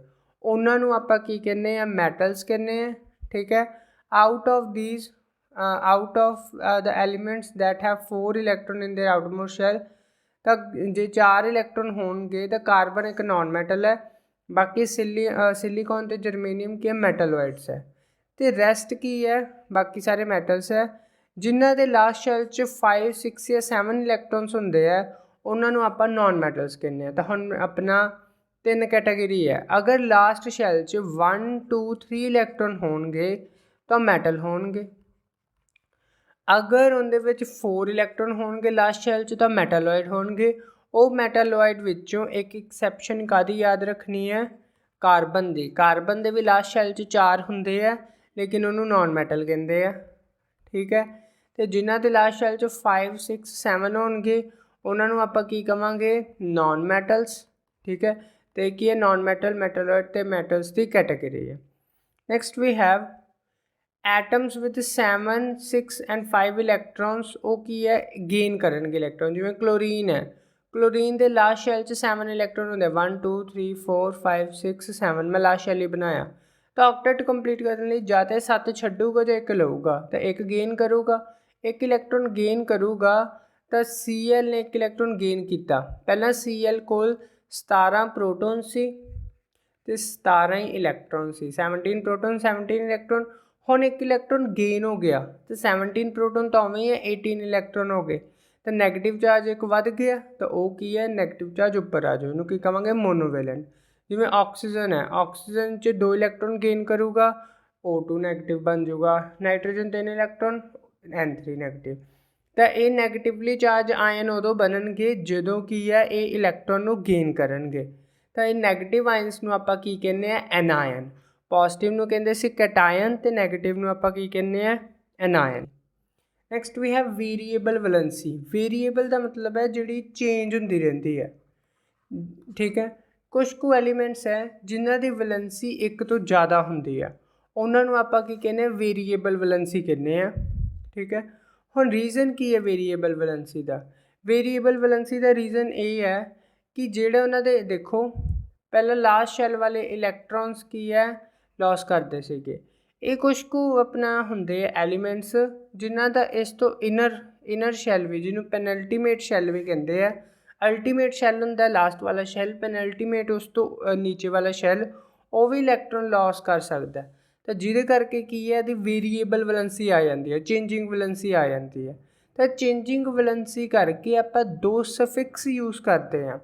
ਉਹਨਾਂ ਨੂੰ ਆਪਾਂ ਕੀ ਕਹਿੰਦੇ ਹਾਂ ਮੈਟਲਸ ਕਹਿੰਦੇ ਹਾਂ, ਠੀਕ ਹੈ। Out of the elements that have 4 electron in their outermost shell, ਤਾਂ ਜੇ 4 ਇਲੈਕਟ੍ਰੋਨ ਹੋਣਗੇ ਤਾਂ ਕਾਰਬਨ ਇੱਕ ਨॉन ਮੈਟਲ ਹੈ, ਬਾਕੀ ਸਿਲੀਕॉन ਅਤੇ ਜਰਮੇਨੀਅਮ ਕੀ ਹੈ ਮੈਟਲੋਇਡਸ ਹੈ, ਅਤੇ ਰੈਸਟ ਕੀ ਹੈ ਬਾਕੀ ਸਾਰੇ ਮੈਟਲਸ ਹੈ। ਜਿਨ੍ਹਾਂ ਦੇ ਲਾਸਟ ਸ਼ੈਲ 'ਚ 5 6 ਜਾਂ 7 ਇਲੈਕਟ੍ਰੋਨਸ ਹੁੰਦੇ ਆ ਉਹਨਾਂ ਨੂੰ ਆਪਾਂ ਨॉन ਮੈਟਲਸ ਕਹਿੰਦੇ ਹਾਂ। ਤਾਂ ਹੁਣ ਆਪਣਾ 3 ਕੈਟਾਗਰੀ ਹੈ, ਅਗਰ ਲਾਸਟ ਸ਼ੈਲ 'ਚ 1 2 3 ਇਲੈਕਟ੍ਰੋਨ ਹੋਣਗੇ ਤਾਂ ਮੈਟਲ ਹੋਣਗੇ, ਅਗਰ ਉਹਦੇ ਵਿੱਚ 4 ਇਲੈਕਟ੍ਰੋਨ ਹੋਣਗੇ ਲਾਸਟ ਸ਼ੈਲ 'ਚ ਤਾਂ ਮੈਟਾਲੋਇਡ ਹੋਣਗੇ। ਉਹ ਮੈਟਾਲੋਇਡ ਵਿੱਚੋਂ ਇੱਕ ਐਕਸੈਪਸ਼ਨ ਕਾਹਦੀ ਯਾਦ ਰੱਖਣੀ ਹੈ ਕਾਰਬਨ ਦੀ, ਕਾਰਬਨ ਦੇ ਵੀ ਲਾਸਟ ਸ਼ੈਲ 'ਚ 4 ਹੁੰਦੇ ਆ ਲੇਕਿਨ ਉਹਨੂੰ ਨॉन ਮੈਟਲ ਕਹਿੰਦੇ ਆ, ਠੀਕ ਹੈ। ਅਤੇ ਜਿਨ੍ਹਾਂ ਦੇ ਲਾਸਟ ਸ਼ੈਲ 'ਚ 5 6 7 ਹੋਣਗੇ ਉਹਨਾਂ ਨੂੰ ਆਪਾਂ ਕੀ ਕਵਾਂਗੇ ਨॉन ਮੈਟਲਸ, ਠੀਕ ਹੈ। ਅਤੇ ਕੀ ਹੈ ਨॉन ਮੈਟਲ, ਮੈਟਾਲੋਇਡ ਅਤੇ ਮੈਟਲਸ ਦੀ ਕੈਟਾਗਰੀ ਹੈ। Next we have atoms with 7 6 and 5 electrons, ਉਹ ਕੀ ਹੈ ਗੇਨ ਕਰਨਗੇ ਇਲੈਕਟ੍ਰੋਨ। ਜਿਵੇਂ ਕਲੋਰੀਨ ਹੈ, ਕਲੋਰੀਨ ਦੇ ਲਾਸਟ ਸ਼ੈਲ 'ਚ 7 ਇਲੈਕਟ੍ਰੋਨ ਹੁੰਦੇ 1 2 3 4 5 6 7, ਮੈਂ ਲਾਸਟ ਸ਼ੈਲ ਹੀ ਬਣਾਇਆ। ਤਾਂ ਆਕਟੇਟ ਕੰਪਲੀਟ ਕਰਨ ਲਈ ਜਾਂ ਤਾਂ 7 ਛੱਡੂਗਾ ਜਾਂ 1 ਲਊਗਾ, ਤਾਂ 1 ਗੇਨ ਕਰੂਗਾ, 1 ਇਲੈਕਟ੍ਰੋਨ ਗੇਨ ਕਰੂਗਾ ਤਾਂ Cl ਨੇ 1 ਇਲੈਕਟ੍ਰੋਨ ਗੇਨ ਕੀਤਾ। ਪਹਿਲਾਂ Cl ਕੋਲ 17 ਪ੍ਰੋਟੋਨ ਸੀ ਅਤੇ 17 ਹੀ ਇਲੈਕਟ੍ਰੋਨ ਸੀ, 17 ਪ੍ਰੋਟੋਨ 17 ਇਲੈਕਟ੍ਰੋਨ। ਹੁਣ 1 ਇਲੈਕਟ੍ਰੋਨ ਗੇਨ ਹੋ ਗਿਆ ਅਤੇ 17 ਪ੍ਰੋਟੋਨ ਤਾਂ ਉਵੇਂ ਹੀ ਹੈ 18 ਇਲੈਕਟ੍ਰੋਨ ਹੋ ਗਏ, ਤਾਂ ਨੈਗੇਟਿਵ ਚਾਰਜ ਇੱਕ ਵੱਧ ਗਿਆ ਤਾਂ ਉਹ ਕੀ ਹੈ ਨੈਗੇਟਿਵ ਚਾਰਜ ਉੱਪਰ ਆ ਜਾਓ, ਉਹਨੂੰ ਕੀ ਕਹਾਂਗੇ ਮੋਨੋਵੈਲੈਂਟ। ਜਿਵੇਂ ਆਕਸੀਜਨ ਹੈ, ਆਕਸੀਜਨ 'ਚ 2 ਇਲੈਕਟ੍ਰੋਨ ਗੇਨ ਕਰੂਗਾ O2 ਨੈਗੇਟਿਵ ਬਣ ਜਾਊਗਾ, ਨਾਈਟ੍ਰੋਜਨ 3 ਇਲੈਕਟ੍ਰੋਨ N3 ਨੈਗੇਟਿਵ। ਤਾਂ ਇਹ ਨੈਗੇਟਿਵਲੀ ਚਾਰਜ ਆਇਨ ਉਦੋਂ ਬਣਨਗੇ ਜਦੋਂ ਕੀ ਹੈ ਇਹ ਇਲੈਕਟ੍ਰੋਨ ਨੂੰ ਗੇਨ ਕਰਨਗੇ। ਤਾਂ ਇਹ ਨੈਗੇਟਿਵ ਆਇਨਸ ਨੂੰ ਆਪਾਂ ਕੀ ਕਹਿੰਦੇ ਆ ਐਨਾਇਨ, ਪੋਜ਼ੀਟਿਵ ਨੂੰ ਕਹਿੰਦੇ ਸੀ ਕੈਟਾਇਨ ਅਤੇ ਨੈਗੇਟਿਵ ਨੂੰ ਆਪਾਂ ਕੀ ਕਹਿੰਦੇ ਆ ਐਨਾਇਨ। ਨੈਕਸਟ ਵੀ ਹੈ ਵੇਰੀਏਬਲ ਵੈਲੈਂਸੀ। ਵੇਰੀਏਬਲ ਦਾ ਮਤਲਬ ਹੈ ਜਿਹੜੀ ਚੇਂਜ ਹੁੰਦੀ ਰਹਿੰਦੀ ਹੈ, ਠੀਕ ਹੈ। ਕੁਛ ਕੁ ਐਲੀਮੈਂਟਸ ਹੈ ਜਿਨ੍ਹਾਂ ਦੀ ਵੈਲੈਂਸੀ 1 ਤੋਂ ਜ਼ਿਆਦਾ ਹੁੰਦੀ ਆ, ਉਹਨਾਂ ਨੂੰ ਆਪਾਂ ਕੀ ਕਹਿੰਦੇ ਆ ਵੇਰੀਏਬਲ ਵੈਲੈਂਸੀ ਕਹਿੰਦੇ ਆ, ਠੀਕ ਹੈ। ਹੁਣ ਰੀਜ਼ਨ ਕੀ ਹੈ ਵੇਰੀਏਬਲ ਵੈਲੈਂਸੀ ਦਾ? ਵੇਰੀਏਬਲ ਵੈਲੈਂਸੀ ਦਾ ਰੀਜ਼ਨ ਇਹ ਹੈ ਕਿ ਜਿਹੜੇ ਉਹਨਾਂ ਦੇ ਦੇਖੋ ਪਹਿਲਾਂ ਲਾਸਟ ਸ਼ੈਲ ਵਾਲੇ ਇਲੈਕਟ੍ਰੋਨਸ ਕੀ ਹੈ ਲॉस ਕਰਦੇ ਸੀਗੇ। ਇਹ ਕੁਛ ਕੁ ਆਪਣਾ ਹੁੰਦੇ ਆ ਐਲੀਮੈਂਟਸ ਜਿਨ੍ਹਾਂ ਦਾ ਇਸ ਤੋਂ ਇਨਰ ਸ਼ੈਲ ਵੀ, ਜਿਹਨੂੰ ਪੈਨਲਟੀਮੇਟ ਸ਼ੈਲ ਵੀ ਕਹਿੰਦੇ ਆ। ਅਲਟੀਮੇਟ ਸ਼ੈਲ ਹੁੰਦਾ ਲਾਸਟ ਵਾਲਾ ਸ਼ੈਲ, ਪੈਨਲਟੀਮੇਟ ਉਸ ਤੋਂ ਨੀਚੇ ਵਾਲਾ ਸ਼ੈਲ, ਉਹ ਵੀ ਇਲੈਕਟ੍ਰੋਨ ਲॉस कर सकता है। तो ਜਿਹਦੇ ਕਰਕੇ ਕੀ ਹੈ ਇਹਦੀ ਵੇਰੀਏਬਲ ਵੈਲੈਂਸੀ ਆ ਜਾਂਦੀ ਹੈ, ਚੇਂਜਿੰਗ ਵੈਲੈਂਸੀ ਆ ਜਾਂਦੀ ਹੈ। ਤਾਂ ਚੇਂਜਿੰਗ ਵੈਲੈਂਸੀ ਕਰਕੇ ਆਪਾਂ ਦੋ ਸਫਿਕਸ ਯੂਜ਼ ਕਰਦੇ ਹਾਂ,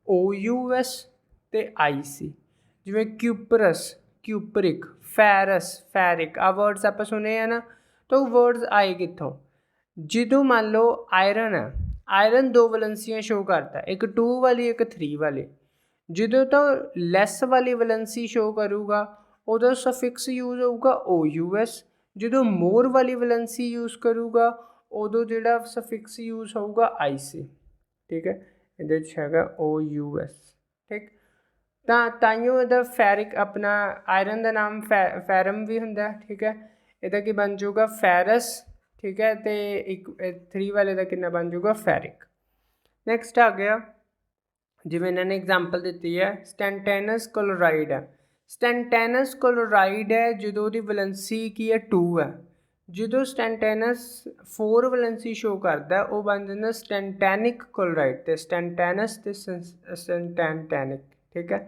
OUS ਤੇ IC। ਜਿਵੇਂ ਕਿਊਪਰਸ, ਕਿਊਪਰਿਕ, ਫੈਰਸ, ਫੈਰਿਕ, ਆ ਵਰਡਸ ਆਪਾਂ ਸੁਣੇ ਆ ਨਾ। ਤਾਂ ਉਹ ਵਰਡਸ ਆਏ ਕਿੱਥੋਂ? ਜਦੋਂ ਮੰਨ ਲਓ ਆਇਰਨ ਹੈ, ਆਇਰਨ ਦੋ ਵੈਲੈਂਸੀਆਂ ਸ਼ੋ ਕਰਦਾ, ਇੱਕ 2 ਵਾਲੀ ਇੱਕ 3 ਵਾਲੀ। ਜਦੋਂ ਤਾਂ ਲੈਸ ਵਾਲੀ ਵੈਲੈਂਸੀ ਸ਼ੋ ਕਰੂਗਾ ਉਦੋਂ ਸਫਿਕਸ ਯੂਜ਼ ਹੋਊਗਾ OUS। ਜਦੋਂ ਮੋਰ ਵਾਲੀ ਵੈਲੈਂਸੀ ਯੂਜ਼ ਕਰੂਗਾ ਉਦੋਂ ਜਿਹੜਾ ਸਫਿਕਸ ਯੂਜ਼ ਹੋਊਗਾ IC। ਠੀਕ ਹੈ, ਇਹਦੇ 'ਚ ਹੈਗਾ OUS। ਠੀਕ, ਤਾਂ ਤਾਈਓ ਇਹਦਾ ਫੈਰਿਕ ਆਪਣਾ ਆਇਰਨ ਦਾ ਨਾਮ ਫੈਰਮ ਵੀ ਹੁੰਦਾ। ਠੀਕ ਹੈ, ਇਹਦਾ ਕੀ ਬਣ ਜਾਊਗਾ? ਫੈਰਸ। ਠੀਕ ਹੈ, ਅਤੇ ਇੱਕ 3 ਵਾਲੇ ਦਾ ਕਿੰਨਾ ਬਣ ਜਾਊਗਾ? ਫੈਰਿਕ। ਨੈਕਸਟ ਆ ਗਿਆ, ਜਿਵੇਂ ਇਹਨਾਂ ਨੇ ਐਗਜ਼ਾਮਪਲ ਦਿੱਤੀ ਹੈ, ਸਟੈਂਟੇਨਸ ਕਲੋਰਾਈਡ ਹੈ। ਸਟੈਂਟੇਨਸ ਕਲੋਰਾਈਡ ਹੈ ਜਦੋਂ ਉਹਦੀ ਵੈਲੈਂਸੀ ਕੀ ਹੈ? 2 ਹੈ। ਜਦੋਂ ਸਟੈਂਟੇਨਸ 4 ਵੈਲੈਂਸੀ ਸ਼ੋ ਕਰਦਾ ਉਹ ਬਣ ਜਾਂਦਾ ਸਟੈਂਟੈਨਿਕ ਕਲੋਰਾਈਡ, ਅਤੇ ਸਟੈਂਟੇਨਸ ਅਤੇ ਸਟੈਂਟੈਨਿਕ। ਠੀਕ ਹੈ,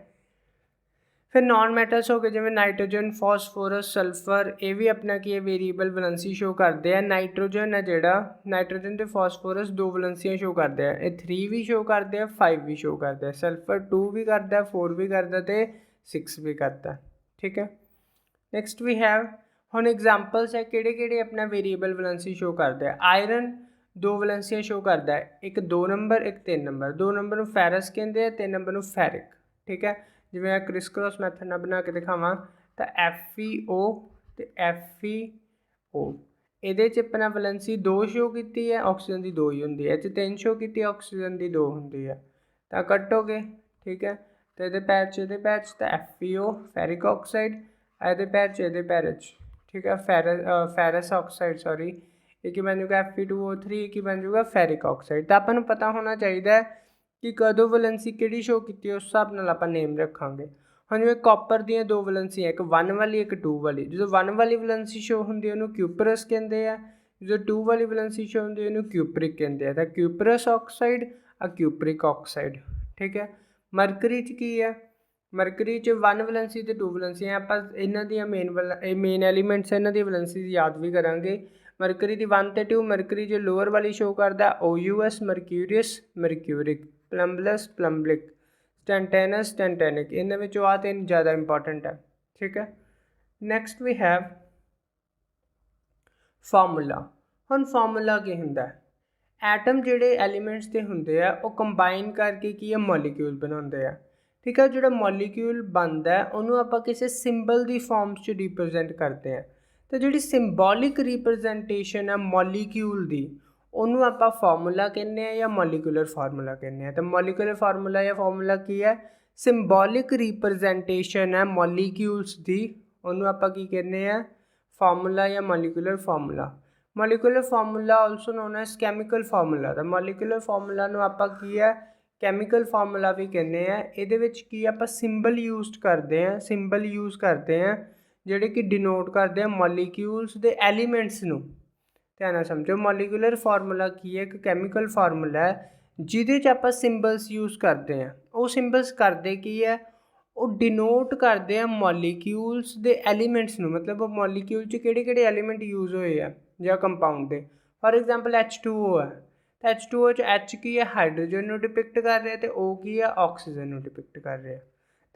ਫਿਰ ਨॉन ਮੈਟਲਸ ਹੋ ਗਏ ਜਿਵੇਂ ਨਾਈਟ੍ਰੋਜਨ, ਫਾਸਫੋਰਸ, ਸਲਫਰ। ਇਹ ਵੀ ਆਪਣਾ ਕੀ ਹੈ? ਵੇਰੀਏਬਲ ਵੈਲੈਂਸੀ ਸ਼ੋ ਕਰਦੇ ਆ। ਨਾਈਟ੍ਰੋਜਨ ਹੈ ਜਿਹੜਾ, ਨਾਈਟ੍ਰੋਜਨ ਅਤੇ ਫਾਸਫੋਰਸ ਦੋ ਵੈਲੈਂਸੀਆਂ ਸ਼ੋ ਕਰਦੇ ਆ। ਇਹ 3 ਵੀ ਸ਼ੋ ਕਰਦੇ ਆ, 5 ਵੀ ਸ਼ੋ ਕਰਦੇ ਆ। ਸਲਫਰ 2 ਵੀ ਕਰਦਾ, 4 ਵੀ ਕਰਦਾ ਅਤੇ 6 ਵੀ ਕਰਦਾ। ਠੀਕ ਹੈ, ਨੈਕਸਟ ਵੀ ਹੈਵ, ਹੁਣ ਐਗਜ਼ਾਮਪਲਸ ਹੈ ਕਿਹੜੇ ਕਿਹੜੇ ਆਪਣਾ ਵੇਰੀਏਬਲ ਵੈਲੈਂਸੀ ਸ਼ੋ ਕਰਦੇ ਆ। ਆਇਰਨ ਦੋ ਵੈਲੈਂਸੀਆਂ ਸ਼ੋ ਕਰਦਾ ਹੈ, ਇੱਕ 2 ਨੰਬਰ ਇੱਕ 3 ਨੰਬਰ। 2 ਨੰਬਰ ਨੂੰ ਫੈਰਸ ਕਹਿੰਦੇ ਆ, 3 ਨੰਬਰ ਨੂੰ ਫੈਰਿਕ। ਠੀਕ ਹੈ, ਜਿਵੇਂ ਆ ਕ੍ਰਿਸ ਕ੍ਰੋਸ ਮੈਥਡ ਨਾਲ ਬਣਾ ਕੇ ਦਿਖਾਵਾਂ ਤਾਂ FeO ਅਤੇ FeO। ਇਹਦੇ 'ਚ ਆਪਣਾ ਵੈਲੈਂਸੀ 2 ਸ਼ੋ ਕੀਤੀ ਹੈ, ਆਕਸੀਜਨ ਦੀ 2 ਹੀ ਹੁੰਦੀ ਹੈ। ਇਹ 'ਚ 3 ਸ਼ੋ ਕੀਤੀ, ਆਕਸੀਜਨ ਦੀ 2 ਹੁੰਦੀ ਹੈ, ਤਾਂ ਕੱਟੋਗੇ। ਠੀਕ ਹੈ, ਅਤੇ ਇਹਦੇ ਪੈਰ 'ਚ ਇਹਦੇ ਪੈਰ 'ਚ ਤਾਂ FeO ਫੈਰਿਕ ਆਕਸਾਈਡ, ਇਹਦੇ ਪੈਰ 'ਚ ਇਹਦੇ ਪੈਰ 'ਚ। ਠੀਕ ਹੈ, ਫੈਰਸ ਆਕਸਾਈਡ, ਸੌਰੀ। ਇਹ ਕੀ ਬਣ ਜੂਗਾ? Fe2O3। ਕੀ ਬਣ ਜੂਗਾ? Ferric oxide. ਤਾਂ ਆਪਾਂ ਨੂੰ ਪਤਾ ਹੋਣਾ ਚਾਹੀਦਾ ਕਿ ਕਦੋਂ ਵੈਲੈਂਸੀ ਕਿਹੜੀ ਸ਼ੋ ਕੀਤੀ, ਉਸ ਹਿਸਾਬ ਨਾਲ ਆਪਾਂ ਨੇਮ ਰੱਖਾਂਗੇ। ਹੁਣ ਜਿਵੇਂ ਕਾਪਰ ਦੀਆਂ ਦੋ ਵੈਲੈਂਸੀਆਂ, ਇੱਕ 1 ਵਾਲੀ ਇੱਕ 2 ਵਾਲੀ। ਜਦੋਂ 1 ਵਾਲੀ ਵੈਲੈਂਸੀ ਸ਼ੋ ਹੁੰਦੀ ਉਹਨੂੰ ਕਿਊਪਰਸ ਕਹਿੰਦੇ ਆ, ਜਦੋਂ 2 ਵਾਲੀ ਵੈਲੈਂਸੀ ਸ਼ੋ ਹੁੰਦੀ ਉਹਨੂੰ ਕਿਊਪਰਿਕ ਕਹਿੰਦੇ ਆ। ਤਾਂ ਕਿਊਪਰਸ ਆਕਸਾਈਡ ਆ ਕਿਊਪਰਿਕ ਆਕਸਾਈਡ। ਠੀਕ ਹੈ, ਮਰਕਰੀ 'ਚ ਕੀ ਹੈ? ਮਰਕਰੀ 'ਚ 1 ਵੈਲੈਂਸੀ ਅਤੇ 2 ਵੈਲੈਂਸੀਆਂ। ਆਪਾਂ ਇਹਨਾਂ ਦੀਆਂ ਮੇਨ ਐਲੀਮੈਂਟਸ ਇਹਨਾਂ ਦੀ ਵੈਲੈਂਸੀਜ਼ ਯਾਦ ਵੀ ਕਰਾਂਗੇ। ਮਰਕਰੀ ਦੀ 1 ਅਤੇ 2। ਮਰਕਰੀ 'ਚ ਲੋਅਰ ਵਾਲੀ ਸ਼ੋ ਕਰਦਾ OUS, ਮਰਕਿਊਰੀਅਸ, ਮਰਕਿਊਰਿਕ, ਪਲੰਬਲਸ, ਪਲੰਬਲਿਕ, ਸਟੈਂਟੇਨਸ, ਸਟੈਂਟੈਨਿਕ। ਇਹਨਾਂ ਵਿੱਚੋਂ ਆਹ 3 ਜ਼ਿਆਦਾ ਇੰਪੋਰਟੈਂਟ ਹੈ। ਠੀਕ ਹੈ, ਨੈਕਸਟ ਵੀ ਹੈਵ ਫਾਰਮੂਲਾ। ਹੁਣ ਫਾਰਮੂਲਾ ਕੀ ਹੁੰਦਾ? ਐਟਮ ਜਿਹੜੇ ਐਲੀਮੈਂਟਸ ਦੇ ਹੁੰਦੇ ਆ ਉਹ ਕੰਬਾਈਨ ਕਰਕੇ ਕੀ ਹੈ? ਮੋਲੀਕਿਊਲ ਬਣਾਉਂਦੇ ਆ। ਠੀਕ ਹੈ, ਜਿਹੜਾ ਮੋਲੀਕਿਊਲ ਬਣਦਾ ਉਹਨੂੰ ਆਪਾਂ ਕਿਸੇ ਸਿੰਬਲ ਦੀ ਫਾਰਮ 'ਚ ਰਿਪਰਜੈਂਟ ਕਰਦੇ ਹਾਂ। ਤਾਂ ਜਿਹੜੀ ਸਿੰਬੋਲਿਕ ਰਿਪਰਜੈਂਟੇਸ਼ਨ ਹੈ ਮੋਲੀਕਿਊਲ ਦੀ, ਉਹਨੂੰ ਆਪਾਂ ਫਾਰਮੂਲਾ ਕਹਿੰਦੇ ਹਾਂ ਜਾਂ ਮੋਲੀਕੂਲਰ ਫਾਰਮੂਲਾ ਕਹਿੰਦੇ ਹਾਂ। ਤਾਂ ਮੋਲੀਕੂਲਰ ਫਾਰਮੂਲਾ ਜਾਂ ਫਾਰਮੂਲਾ ਕੀ ਹੈ? ਸਿੰਬੋਲਿਕ ਰਿਪਰਜੈਂਟੇਸ਼ਨ ਹੈ ਮੋਲੀਕਿਊਲਸ ਦੀ, ਉਹਨੂੰ ਆਪਾਂ ਕੀ ਕਹਿੰਦੇ ਹਾਂ? ਫਾਰਮੂਲਾ ਜਾਂ molecular formula. Molecular formula also non as chemical formula. ਤਾਂ ਮੋਲੀਕੂਲਰ ਫਾਰਮੂਲਾ ਨੂੰ ਆਪਾਂ ਕੀ ਹੈ? ਕੈਮੀਕਲ ਫਾਰਮੂਲਾ ਵੀ ਕਹਿੰਦੇ ਆ। ਇਹਦੇ ਵਿੱਚ ਕੀ ਆਪਾਂ ਸਿੰਬਲ ਯੂਜ਼ ਕਰਦੇ ਹਾਂ, ਸਿੰਬਲ ਯੂਜ਼ ਕਰਦੇ ਹਾਂ ਜਿਹੜੇ ਕਿ ਡਿਨੋਟ ਕਰਦੇ ਆ ਮੋਲੀਕਿਊਲਸ ਦੇ ਐਲੀਮੈਂਟਸ ਨੂੰ। ਧਿਆਨ ਨਾਲ ਸਮਝੋ, ਮੋਲੀਕੂਲਰ ਫਾਰਮੂਲਾ ਕੀ ਹੈ? ਇੱਕ ਕੈਮੀਕਲ ਫਾਰਮੂਲਾ ਹੈ ਜਿਹਦੇ 'ਚ ਆਪਾਂ ਸਿੰਬਲਸ ਯੂਜ਼ ਕਰਦੇ ਹਾਂ। ਉਹ ਸਿੰਬਲਸ ਕਰਦੇ ਕੀ ਹੈ? ਉਹ ਡਿਨੋਟ ਕਰਦੇ ਆ ਮੋਲੀਕਿਊਲਸ ਦੇ ਐਲੀਮੈਂਟਸ ਨੂੰ, ਮਤਲਬ ਉਹ ਮੋਲੀਕਿਊਲ 'ਚ ਕਿਹੜੇ ਕਿਹੜੇ ਐਲੀਮੈਂਟ ਯੂਜ਼ ਹੋਏ ਆ ਜਾਂ ਕੰਪਾਊਂਡ ਦੇ। ਫੋਰ ਐਗਜ਼ਾਮਪਲ H2O ਹੈ, ਤਾਂ H2O 'ਚ H ਕੀ ਹੈ? ਹਾਈਡਰੋਜਨ ਨੂੰ ਡਿਪਿਕਟ ਕਰ ਰਿਹਾ ਅਤੇ O ਕੀ ਹੈ? ਆਕਸੀਜਨ ਨੂੰ ਡਿਪਿਕਟ ਕਰ ਰਿਹਾ।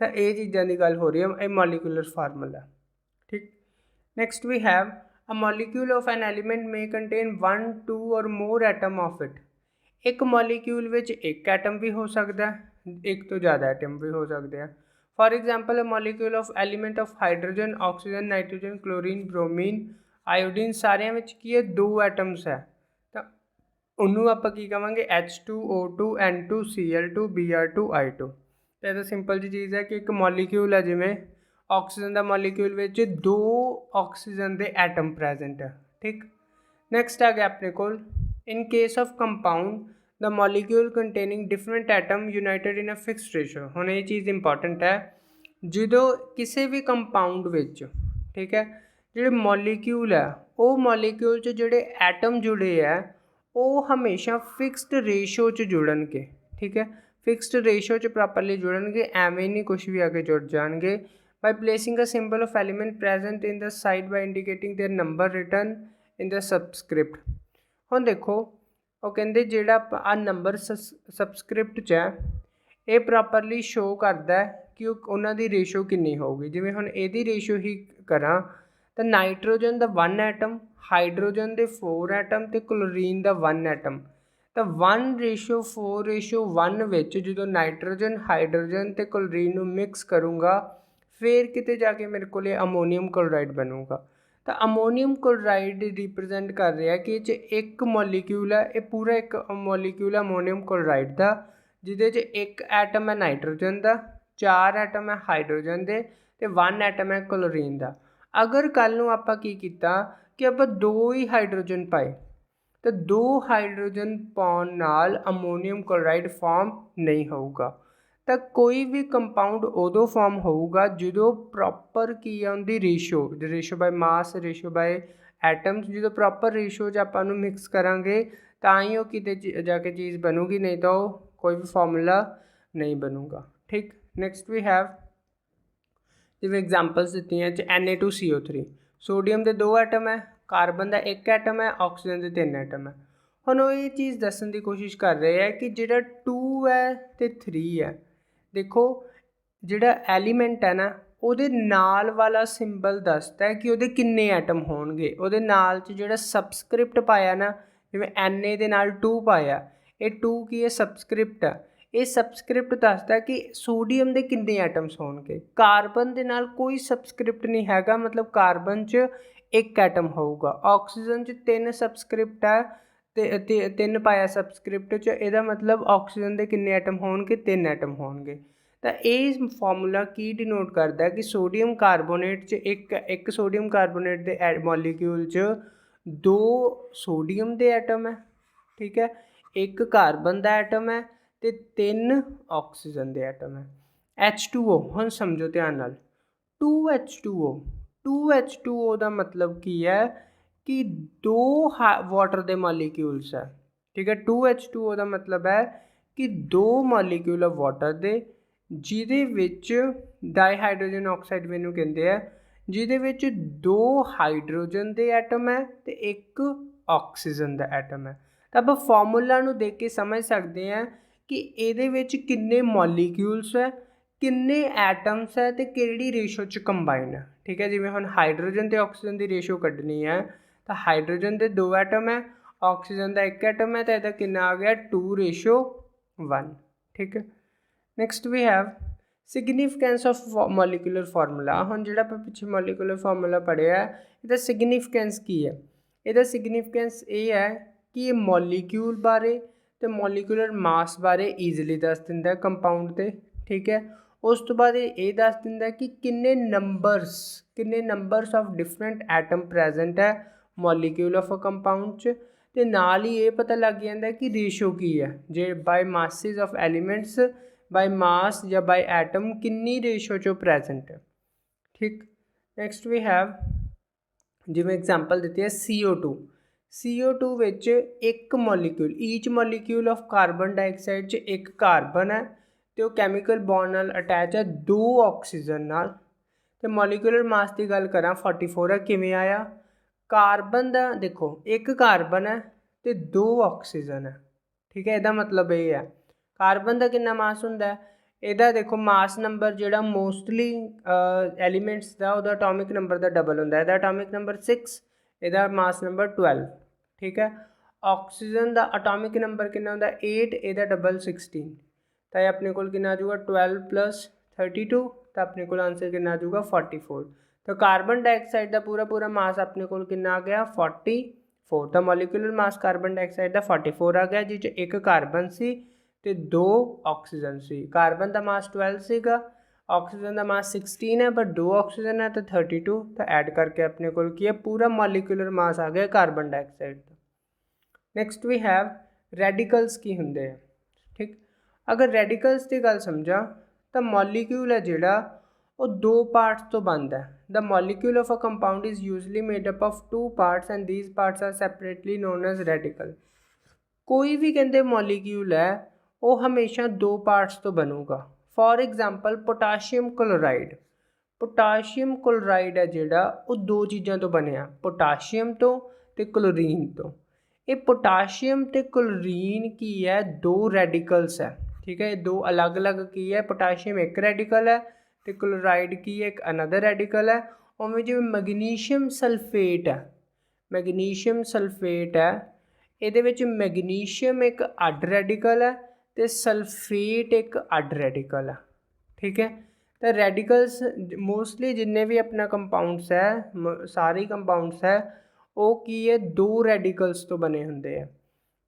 ਤਾਂ ਇਹ ਚੀਜ਼ਾਂ ਦੀ ਗੱਲ ਹੋ ਰਹੀ ਹੈ, ਇਹ ਮੋਲੀਕੂਲਰ ਫਾਰਮੂਲਾ। ਠੀਕ, next we have a molecule of an element may contain 1, 2 or more atom of it. ਇੱਕ ਮੋਲੀਕਿਊਲ ਵਿੱਚ ਇੱਕ ਐਟਮ ਵੀ ਹੋ ਸਕਦਾ, ਇੱਕ ਤੋਂ ਜ਼ਿਆਦਾ ਐਟਮ ਵੀ ਹੋ ਸਕਦੇ ਆ। For example a molecule of element of hydrogen, oxygen, nitrogen, chlorine, bromine, iodine, ਸਾਰਿਆਂ ਵਿੱਚ ਕੀ ਹੈ? 2 ਐਟਮਸ ਹੈ। ਤਾਂ ਉਹਨੂੰ ਆਪਾਂ ਕੀ ਕਹਾਂਗੇ? H2O2, N2, Cl2, Br2, I2। ਤਾਂ ਇਹਦਾ ਸਿੰਪਲ ਜਿਹੀ ਚੀਜ਼ ਹੈ ਕਿ ਇੱਕ ਮੋਲੀਕਿਊਲ ਹੈ, ਜਿਵੇਂ ਆਕਸੀਜਨ ਦਾ ਮੋਲੀਕਿਊਲ ਵਿੱਚ 2 ਆਕਸੀਜਨ ਦੇ ਐਟਮ ਪ੍ਰੈਜੈਂਟ ਹੈ। ਠੀਕ, ਨੈਕਸਟ ਆ ਗਿਆ ਆਪਣੇ ਕੋਲ in case of compound the molecule containing different atom united in a fixed ratio. ਹੁਣ ਇਹ ਚੀਜ਼ ਇੰਪੋਰਟੈਂਟ ਹੈ, ਜਦੋਂ ਕਿਸੇ ਵੀ ਕੰਪਾਊਂਡ ਵਿੱਚ, ਠੀਕ ਹੈ, ਜਿਹੜੇ ਮੋਲੀਕਿਊਲ ਹੈ ਉਹ ਮੋਲੀਕਿਊਲ 'ਚ ਜਿਹੜੇ ਐਟਮ ਜੁੜੇ ਹੈ ਉਹ ਹਮੇਸ਼ਾ ਫਿਕਸਡ ਰੇਸ਼ੋ 'ਚ ਜੁੜਨਗੇ। ਠੀਕ ਹੈ, ਫਿਕਸਡ ਰੇਸ਼ੋ 'ਚ ਪ੍ਰੋਪਰਲੀ ਜੁੜਨਗੇ, ਐਵੇਂ ਨਹੀਂ ਕੁਛ ਵੀ ਆ ਕੇ ਜੁੜ ਜਾਣਗੇ। by placing a symbol of element present in the side by indicating their number written in the subscript। ਹੁਣ देखो ਉਹ ਕਹਿੰਦੇ ਜਿਹੜਾ ਆ ਨੰਬਰ ਸਬਸਕ੍ਰਿਪਟ 'ਚ ਹੈ ਇਹ ਪ੍ਰੋਪਰਲੀ ਸ਼ੋ ਕਰਦਾ ਕਿ ਉਹਨਾਂ ਦੀ ਰੇਸ਼ੋ ਕਿੰਨੀ ਹੋਊਗੀ। ਜਿਵੇਂ ਹੁਣ ਇਹਦੀ ਰੇਸ਼ੋ ਹੀ ਕਰਾਂ ਤਾਂ ਨਾਈਟ੍ਰੋਜਨ ਦਾ 1 ਐਟਮ, ਹਾਈਡਰੋਜਨ ਦੇ 4 ਐਟਮ ਅਤੇ ਕਲੋਰੀਨ ਦਾ 1 ਐਟਮ। ਤਾਂ 1:4:1 ਵਿੱਚ ਜਦੋਂ ਨਾਈਟ੍ਰੋਜਨ, ਹਾਈਡਰੋਜਨ ਅਤੇ ਕਲੋਰੀਨ ਨੂੰ ਮਿਕਸ ਕਰੂੰਗਾ ਫਿਰ ਕਿਤੇ ਜਾ ਕੇ ਮੇਰੇ ਕੋਲ ਅਮੋਨੀਅਮ ਕਲੋਰਾਈਡ ਬਣੂਗਾ। ਤਾਂ ਅਮੋਨੀਅਮ ਕਲੋਰਾਈਡ ਰਿਪਰੈਜ਼ੈਂਟ ਕਰ ਰਿਹਾ ਕਿ ਇਹ 'ਚ ਇੱਕ ਮੋਲੀਕਿਊਲ ਹੈ, ਇਹ ਪੂਰਾ ਇੱਕ ਮੋਲੀਕਿਊਲ ਹੈ ਅਮੋਨੀਅਮ ਕਲੋਰਾਈਡ ਦਾ, ਜਿਹਦੇ 'ਚ ਇੱਕ ਐਟਮ ਹੈ ਨਾਈਟ੍ਰੋਜਨ ਦਾ, 4 ਐਟਮ ਹੈ ਹਾਈਡਰੋਜਨ ਦੇ ਅਤੇ 1 ਐਟਮ ਹੈ ਕਲੋਰੀਨ ਦਾ। ਅਗਰ ਕੱਲ੍ਹ ਨੂੰ ਆਪਾਂ ਕੀ ਕੀਤਾ ਕਿ ਆਪਾਂ 2 ਹੀ ਹਾਈਡਰੋਜਨ ਪਾਏ ਤਾਂ 2 ਹਾਈਡਰੋਜਨ ਪਾਉਣ ਨਾਲ ਅਮੋਨੀਅਮ ਕਲੋਰਾਈਡ ਫਾਰਮ ਨਹੀਂ ਹੋਊਗਾ। ਤਾਂ ਕੋਈ ਵੀ ਕੰਪਾਊਂਡ ਉਦੋਂ ਫਾਰਮ ਹੋਊਗਾ ਜਦੋਂ ਪ੍ਰੋਪਰ ਕੀ ਆ ਉਹਦੀ ਰੇਸ਼ੋ ਬਾਏ ਮਾਸ, ਰੇਸ਼ੋ ਬਾਏ ਐਟਮਸ, ਜਦੋਂ ਪ੍ਰੋਪਰ ਰੇਸ਼ੋ 'ਚ ਆਪਾਂ ਨੂੰ ਮਿਕਸ ਕਰਾਂਗੇ ਤਾਂ ਹੀ ਉਹ ਕਿਤੇ ਜਾ ਕੇ ਚੀਜ਼ ਬਣੂਗੀ, ਨਹੀਂ ਤਾਂ ਉਹ ਕੋਈ ਵੀ ਫਾਰਮੂਲਾ ਨਹੀਂ ਬਣੂਗਾ। ਠੀਕ, ਨੈਕਸਟ ਵੀ ਹੈਵ ਜਿਵੇਂ ਐਗਜ਼ਾਮਪਲਸ ਦਿੱਤੀਆਂ 'ਚ Na2CO3, ਸੋਡੀਅਮ ਦੇ 2 ਐਟਮ ਹੈ, ਕਾਰਬਨ ਦਾ 1 ਐਟਮ ਹੈ, ਆਕਸੀਜਨ ਦੇ 3 ਐਟਮ ਹੈ। ਹੁਣ ਉਹ ਇਹ ਚੀਜ਼ ਦੱਸਣ ਦੀ ਕੋਸ਼ਿਸ਼ ਕਰ ਰਹੇ ਹੈ ਕਿ ਜਿਹੜਾ 2 ਹੈ ਅਤੇ 3 ਹੈ, ਦੇਖੋ ਜਿਹੜਾ ਐਲੀਮੈਂਟ ਹੈ ਨਾ ਉਹਦੇ ਨਾਲ ਵਾਲਾ ਸਿੰਬਲ ਦੱਸਦਾ ਕਿ ਉਹਦੇ ਕਿੰਨੇ ਐਟਮ ਹੋਣਗੇ। ਉਹਦੇ ਨਾਲ 'ਚ ਜਿਹੜਾ ਸਬਸਕ੍ਰਿਪਟ ਪਾਇਆ ਨਾ, ਜਿਵੇਂ Na ਦੇ ਨਾਲ 2 ਪਾਇਆ, ਇਹ 2 ਕੀ ਹੈ ਸਬਸਕ੍ਰਿਪਟ ਆ। ਇਹ ਸਬਸਕ੍ਰਿਪਟ ਦੱਸਦਾ ਕਿ ਸੋਡੀਅਮ ਦੇ ਕਿੰਨੇ ਐਟਮਸ ਹੋਣਗੇ। ਕਾਰਬਨ ਦੇ ਨਾਲ ਕੋਈ ਸਬਸਕ੍ਰਿਪਟ ਨਹੀਂ ਹੈਗਾ, ਮਤਲਬ ਕਾਰਬਨ 'ਚ 1 ਐਟਮ ਹੋਊਗਾ। ਆਕਸੀਜਨ 'ਚ 3 ਸਬਸਕ੍ਰਿਪਟ ਹੈ ਅਤੇ 3 ਪਾਇਆ ਸਬਸਕ੍ਰਿਪਟ 'ਚ, ਇਹਦਾ ਮਤਲਬ ਆਕਸੀਜਨ ਦੇ ਕਿੰਨੇ ਐਟਮ ਹੋਣਗੇ, 3 ਐਟਮ ਹੋਣਗੇ। ਤਾਂ ਇਹ ਫਾਰਮੂਲਾ ਕੀ ਡਿਨੋਟ ਕਰਦਾ ਕਿ ਸੋਡੀਅਮ ਕਾਰਬੋਨੇਟ 'ਚ ਇੱਕ ਸੋਡੀਅਮ ਕਾਰਬੋਨੇਟ ਦੇ ਮੋਲੀਕਿਊਲ 'ਚ 2 ਸੋਡੀਅਮ ਦੇ ਐਟਮ ਹੈ, ਠੀਕ ਹੈ, 1 ਕਾਰਬਨ ਦਾ ਐਟਮ ਹੈ ਅਤੇ 3 ਆਕਸੀਜਨ ਦੇ ਐਟਮ ਹੈ। H2O ਹੁਣ ਸਮਝੋ ਧਿਆਨ ਨਾਲ, 2H2O ਦਾ ਮਤਲਬ ਕੀ ਹੈ ਕਿ 2 ਵਾਟਰ ਦੇ ਮੋਲੀਕਿਊਲਸ ਹੈ, ਠੀਕ ਹੈ। 2H2O ਦਾ ਮਤਲਬ ਹੈ ਕਿ 2 ਮੋਲੀਕਿਊਲ ਆ ਵਾਟਰ ਦੇ, ਜਿਹਦੇ ਵਿੱਚ ਡਾਈਹਾਈਡਰੋਜਨ ਆਕਸਾਈਡ ਮੈਨੂੰ ਕਹਿੰਦੇ ਆ, ਜਿਹਦੇ ਵਿੱਚ 2 ਹਾਈਡਰੋਜਨ ਦੇ ਐਟਮ ਹੈ ਅਤੇ 1 ਆਕਸੀਜਨ ਦਾ ਐਟਮ ਹੈ। ਤਾਂ ਆਪਾਂ ਫਾਰਮੂਲਾ ਨੂੰ ਦੇਖ ਕੇ ਸਮਝ ਸਕਦੇ ਹਾਂ ਕਿ ਇਹਦੇ ਵਿੱਚ ਕਿੰਨੇ ਮੋਲੀਕਿਊਲਸ ਹੈ, ਕਿੰਨੇ ਐਟਮਸ ਹੈ ਅਤੇ ਕਿਹੜੀ ਰੇਸ਼ੋ 'ਚ ਕੰਬਾਈਨ ਹੈ, ਠੀਕ ਹੈ। ਜਿਵੇਂ ਹੁਣ ਹਾਈਡਰੋਜਨ ਅਤੇ ਆਕਸੀਜਨ ਦੀ ਰੇਸ਼ੋ ਕੱਢਣੀ ਹੈ ਤਾਂ ਹਾਈਡਰੋਜਨ ਦੇ 2 ਐਟਮ ਹੈ, ਆਕਸੀਜਨ ਦਾ 1 ਐਟਮ ਹੈ, ਤਾਂ ਇਹਦਾ ਕਿੰਨਾ ਆ ਗਿਆ 2:1, ਠੀਕ ਹੈ। Next we have significance of molecular formula. ਹੁਣ ਜਿਹੜਾ ਆਪਾਂ ਪਿੱਛੇ ਮੋਲੀਕੂਲਰ ਫਾਰਮੂਲਾ ਪੜ੍ਹਿਆ ਇਹਦਾ ਸਿਗਨੀਫਿਕੈਂਸ ਕੀ ਹੈ। ਇਹਦਾ ਸਿਗਨੀਫਿਕੈਂਸ ਇਹ ਹੈ ਕਿ ਇਹ ਮੋਲੀਕਿਊਲ ਬਾਰੇ ਅਤੇ ਮੋਲੀਕੂਲਰ ਮਾਸ ਬਾਰੇ ਈਜ਼ੀਲੀ ਦੱਸ ਦਿੰਦਾ ਕੰਪਾਊਂਡ 'ਤੇ, ਠੀਕ ਹੈ। ਉਸ ਤੋਂ ਬਾਅਦ ਇਹ ਦੱਸ ਦਿੰਦਾ ਕਿ ਕਿੰਨੇ numbers of different atom present ਹੈ ਮੋਲੀਕਿਊਲ ਆਫ ਅ ਕੰਪਾਊਂਡ 'ਚ, ਅਤੇ ਨਾਲ ਹੀ ਇਹ ਪਤਾ ਲੱਗ ਜਾਂਦਾ ਕਿ ਰੇਸ਼ੋ ਕੀ ਹੈ, ਜੇ by masses of elements, by mass ਜਾਂ ਬਾਏ ਐਟਮ ਕਿੰਨੀ ਰੇਸ਼ੋ 'ਚੋਂ ਪ੍ਰੈਜੈਂਟ ਹੈ, ਠੀਕ। ਨੈਕਸਟ ਵੀ ਹੈਵ ਜਿਵੇਂ ਐਗਜ਼ਾਮਪਲ ਦਿੱਤੀ ਹੈ CO2 ਵਿੱਚ ਇੱਕ molecule, each molecule of carbon dioxide 'ਚ ਇੱਕ ਕਾਰਬਨ ਹੈ ਅਤੇ ਉਹ ਕੈਮੀਕਲ ਬੌਂਡ ਨਾਲ ਅਟੈਚ ਹੈ 2 ਆਕਸੀਜਨ ਨਾਲ। ਅਤੇ ਮੋਲੀਕੂਲਰ ਮਾਸ ਦੀ ਗੱਲ ਕਰਾਂ 44 ਹੈ। ਕਿਵੇਂ ਆਇਆ, ਕਾਰਬਨ ਦਾ ਦੇਖੋ 1 ਕਾਰਬਨ ਹੈ ਅਤੇ 2 ਆਕਸੀਜਨ ਹੈ, ਠੀਕ ਹੈ। ਇਹਦਾ ਮਤਲਬ ਇਹ ਹੈ ਕਾਰਬਨ ਦਾ ਕਿੰਨਾ ਮਾਸ ਹੁੰਦਾ, ਇਹਦਾ ਦੇਖੋ ਮਾਸ ਨੰਬਰ ਜਿਹੜਾ ਮੋਸਟਲੀ ਐਲੀਮੈਂਟਸ ਦਾ ਉਹਦਾ ਅਟੋਮਿਕ ਨੰਬਰ ਦਾ ਡਬਲ ਹੁੰਦਾ, ਇਹਦਾ ਅਟੋਮਿਕ ਨੰਬਰ 6, ਇਹਦਾ ਮਾਸ ਨੰਬਰ 12, ਠੀਕ ਹੈ। ਆਕਸੀਜਨ ਦਾ ਅਟੋਮਿਕ ਨੰਬਰ ਕਿੰਨਾ ਹੁੰਦਾ 8, ਇਹਦਾ ਡਬਲ 16, ਤਾਂ ਇਹ ਆਪਣੇ ਕੋਲ ਕਿੰਨਾ ਆ ਜਾਊਗਾ 12 + 32, ਤਾਂ ਆਪਣੇ ਕੋਲ ਆਨਸਰ ਕਿੰਨਾ ਆ ਜਾਊਗਾ 44। ਤਾਂ ਕਾਰਬਨ ਡਾਈਆਕਸਾਈਡ ਦਾ ਪੂਰਾ ਮਾਸ ਆਪਣੇ ਕੋਲ ਕਿੰਨਾ ਆ ਗਿਆ 44। ਤਾਂ ਮੋਲੀਕੂਲਰ ਮਾਸ ਕਾਰਬਨ ਡਾਈਆਕਸਾਈਡ ਦਾ 44 ਆ ਗਿਆ, ਜਿਸ 'ਚ 1 ਕਾਰਬਨ ਸੀ ਅਤੇ 2 ਆਕਸੀਜਨ ਸੀ। ਕਾਰਬਨ ਦਾ ਮਾਸ 12 ਸੀਗਾ, ਆਕਸੀਜਨ ਦਾ ਮਾਸ 16 ਹੈ, ਪਰ 2 ਆਕਸੀਜਨ ਹੈ ਤਾਂ 32, ਤਾਂ ਐਡ ਕਰਕੇ ਆਪਣੇ ਕੋਲ ਕੀ ਹੈ ਪੂਰਾ ਮੋਲੀਕੂਲਰ ਮਾਸ ਆ ਗਿਆ ਕਾਰਬਨ ਡਾਈਆਕਸਾਈਡ ਦਾ। ਨੈਕਸਟ ਵੀ ਹੈਵ ਰੈਡੀਕਲਸ ਕੀ ਹੁੰਦੇ ਆ, ਠੀਕ। ਅਗਰ ਰੈਡੀਕਲਸ ਦੀ ਗੱਲ ਸਮਝਾਂ ਤਾਂ ਮੋਲੀਕਿਊਲ ਹੈ ਜਿਹੜਾ ਉਹ 2 ਪਾਰਟਸ ਤੋਂ ਬਣਦਾ ਹੈ। The molecule of a compound is usually made up of 2 parts and these parts are separately known as radical. ਕੋਈ ਵੀ ਕਹਿੰਦੇ ਮੋਲੀਕਿਊਲ ਹੈ ਉਹ ਹਮੇਸ਼ਾ 2 ਪਾਰਟਸ ਤੋਂ ਬਣੂਗਾ। For example potassium chloride, potassium chloride ਹੈ ਜਿਹੜਾ ਉਹ ਦੋ ਚੀਜ਼ਾਂ ਤੋਂ ਬਣਿਆ, ਪੋਟਾਸ਼ੀਅਮ ਤੋਂ ਤੇ ਕਲੋਰੀਨ ਤੋਂ। ਇਹ ਪੋਟਾਸ਼ੀਅਮ ਤੇ ਕਲੋਰੀਨ ਕੀ ਹੈ, ਦੋ ਰੈਡੀਕਲਸ ਹੈ, ਠੀਕ ਹੈ। ਇਹ ਦੋ ਅਲੱਗ-ਅਲੱਗ ਕੀ ਹੈ, ਪੋਟਾਸ਼ੀਅਮ ਇੱਕ ਰੈਡੀਕਲ ਹੈ ਤੇ ਕਲੋਰਾਈਡ ਕੀ ਹੈ, ਇੱਕ ਅਨਦਰ ਰੈਡੀਕਲ ਹੈ। ਉਵੇਂ ਜਿਵੇਂ ਮੈਗਨੀਸ਼ੀਅਮ ਸਲਫੇਟ ਹੈ, ਮੈਗਨੀਸ਼ੀਅਮ ਸਲਫੇਟ ਹੈ, ਇਹਦੇ ਵਿੱਚ ਮੈਗਨੀਸ਼ੀਅਮ ਇੱਕ ਅੱਡ ਰੈਡੀਕਲ ਹੈ ਤੇ ਸਲਫੇਟ ਇੱਕ ਅੱਡ ਰੈਡੀਕਲ ਹੈ, ਠੀਕ ਹੈ। ਤਾਂ ਰੈਡੀਕਲਸ ਮੋਸਟਲੀ ਜਿੰਨੇ ਵੀ ਆਪਣਾ ਕੰਪਾਊਂਡਸ ਹੈ, ਸਾਰੇ ਕੰਪਾਊਂਡਸ ਹੈ, ਉਹ ਕੀ ਹੈ, ਦੋ ਰੈਡੀਕਲਸ ਤੋਂ ਬਣੇ ਹੁੰਦੇ ਆ।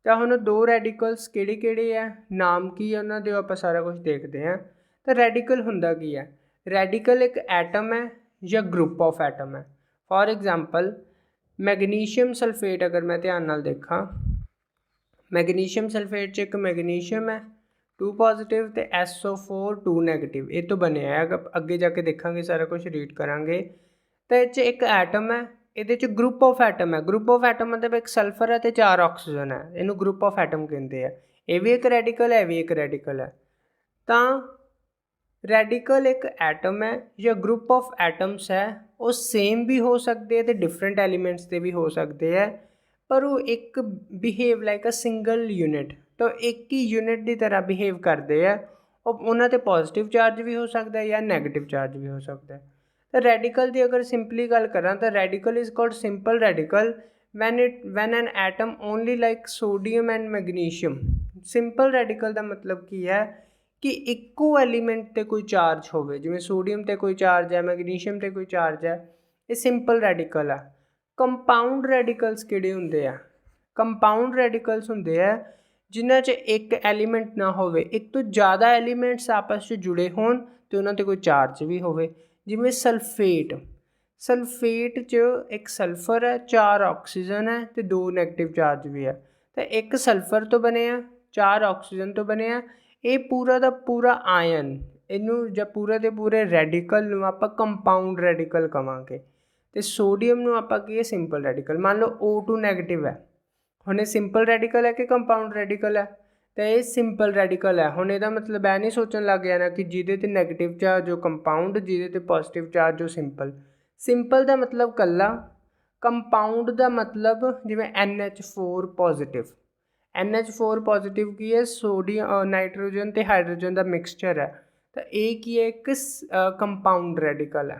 ਤਾਂ ਹੁਣ ਦੋ ਰੈਡੀਕਲਸ ਕਿਹੜੇ ਕਿਹੜੇ ਆ, ਨਾਮ ਕੀ ਹੈ ਉਹਨਾਂ ਦੇ, ਆਪਾਂ ਸਾਰਾ ਕੁਝ ਦੇਖਦੇ ਹਾਂ। ਤਾਂ ਰੈਡੀਕਲ ਹੁੰਦਾ ਕੀ ਹੈ, ਰੈਡੀਕਲ ਇੱਕ ਐਟਮ ਹੈ ਜਾਂ ਗਰੁੱਪ ਆਫ ਐਟਮ ਹੈ। ਫॉर एग्जांपल मैग्नीशियम सल्फेट अगर मैं ध्यान नाल देखा, मैग्नीशियम सल्फेट च एक मैग्नीशियम है 2 पॉजिटिव तो SO4 2 नैगेटिव, ये तो बने है। अगे जाके देखांगे, सारा कुछ रीड करांगे। तो ये एक एटम है, ये ग्रुप ऑफ एटम है। ग्रुप ऑफ एटम मतलब एक सल्फर है तो 4 ऑक्सीजन है, इनू ग्रुप ऑफ एटम कहते हैं। ये भी एक रैडिकल है, ये भी एक रैडिकल है। तो रैडिकल एक एटम है या ग्रुप ऑफ एटम्स है, वो सेम भी हो सकते हैं तो डिफरेंट एलीमेंट्स के भी हो सकते हैं, पर वो एक behave like a single unit, तो एक ही यूनिट की तरह बिहेव करते हैं। और उन्होंने पॉजिटिव चार्ज भी हो सकता है या नैगेटिव चार्ज भी हो सकता है। तो रैडिकल की अगर सिंपली गल करा तो radical is called simple radical when an atom only like sodium and magnesium. Simple radical का मतलब की है कि इक्को एलीमेंट ते कोई चार्ज होवे, जिवें सोडियम ते कोई चार्ज है, मैग्नीशियम ते कोई चार्ज है, ये सिंपल रैडिकल है। कंपाउंड रैडिकल्स किहड़े हुंदे आ, कंपाउंड रैडिकल्स हुंदे आ जिन्हां च एक एलीमेंट ना होवे, एक तो ज़्यादा एलीमेंट्स आपस में जुड़े होण ते उन्हां ते कोई चार्ज भी होवे। जिवें सल्फेट, सल्फेट च एक सल्फर है, 4 ऑक्सीजन है ते 2 नैगेटिव चार्ज भी है। तो एक सल्फर तो बने 4 ऑक्सीजन तो बने, ये पूरा का पूरा आयन, इनू ਜਾਂ पूरे ਦੇ पूरे रैडिकल ਨੂੰ ਆਪਾਂ कंपाउंड रैडिकल ਕਵਾਂਗੇ ਤੇ सोडियम ਨੂੰ ਆਪਾਂ ਕੀ ਹੈ, ਸਿੰਪਲ रैडिकल। मान लो O2 ਨੈਗੇਟਿਵ है, ਹੁਣ ਇਹ ਸਿੰਪਲ रैडिकल है कि कंपाउंड रैडिकल है, तो ये सिंपल रैडिकल है। ਹੁਣ ਇਹਦਾ मतलब ਇਹ नहीं सोचन लग जाना कि ਜਿਹਦੇ ਤੇ ਨੈਗੇਟਿਵ ਚਾਰਜ ਉਹ कंपाउंड, ਜਿਹਦੇ ਤੇ पॉजिटिव चार्ज ਉਹ सिंपल। सिंपल ਦਾ मतलब ਕੱਲਾ, कंपाउंड ਦਾ मतलब ਜਿਵੇਂ NH4 पॉजिटिव, NH4 पॉजिटिव की है, सोडियम नाइट्रोजन तो हाइड्रोजन का मिक्सचर है। तो ये की है, एक कंपाउंड रैडिकल है।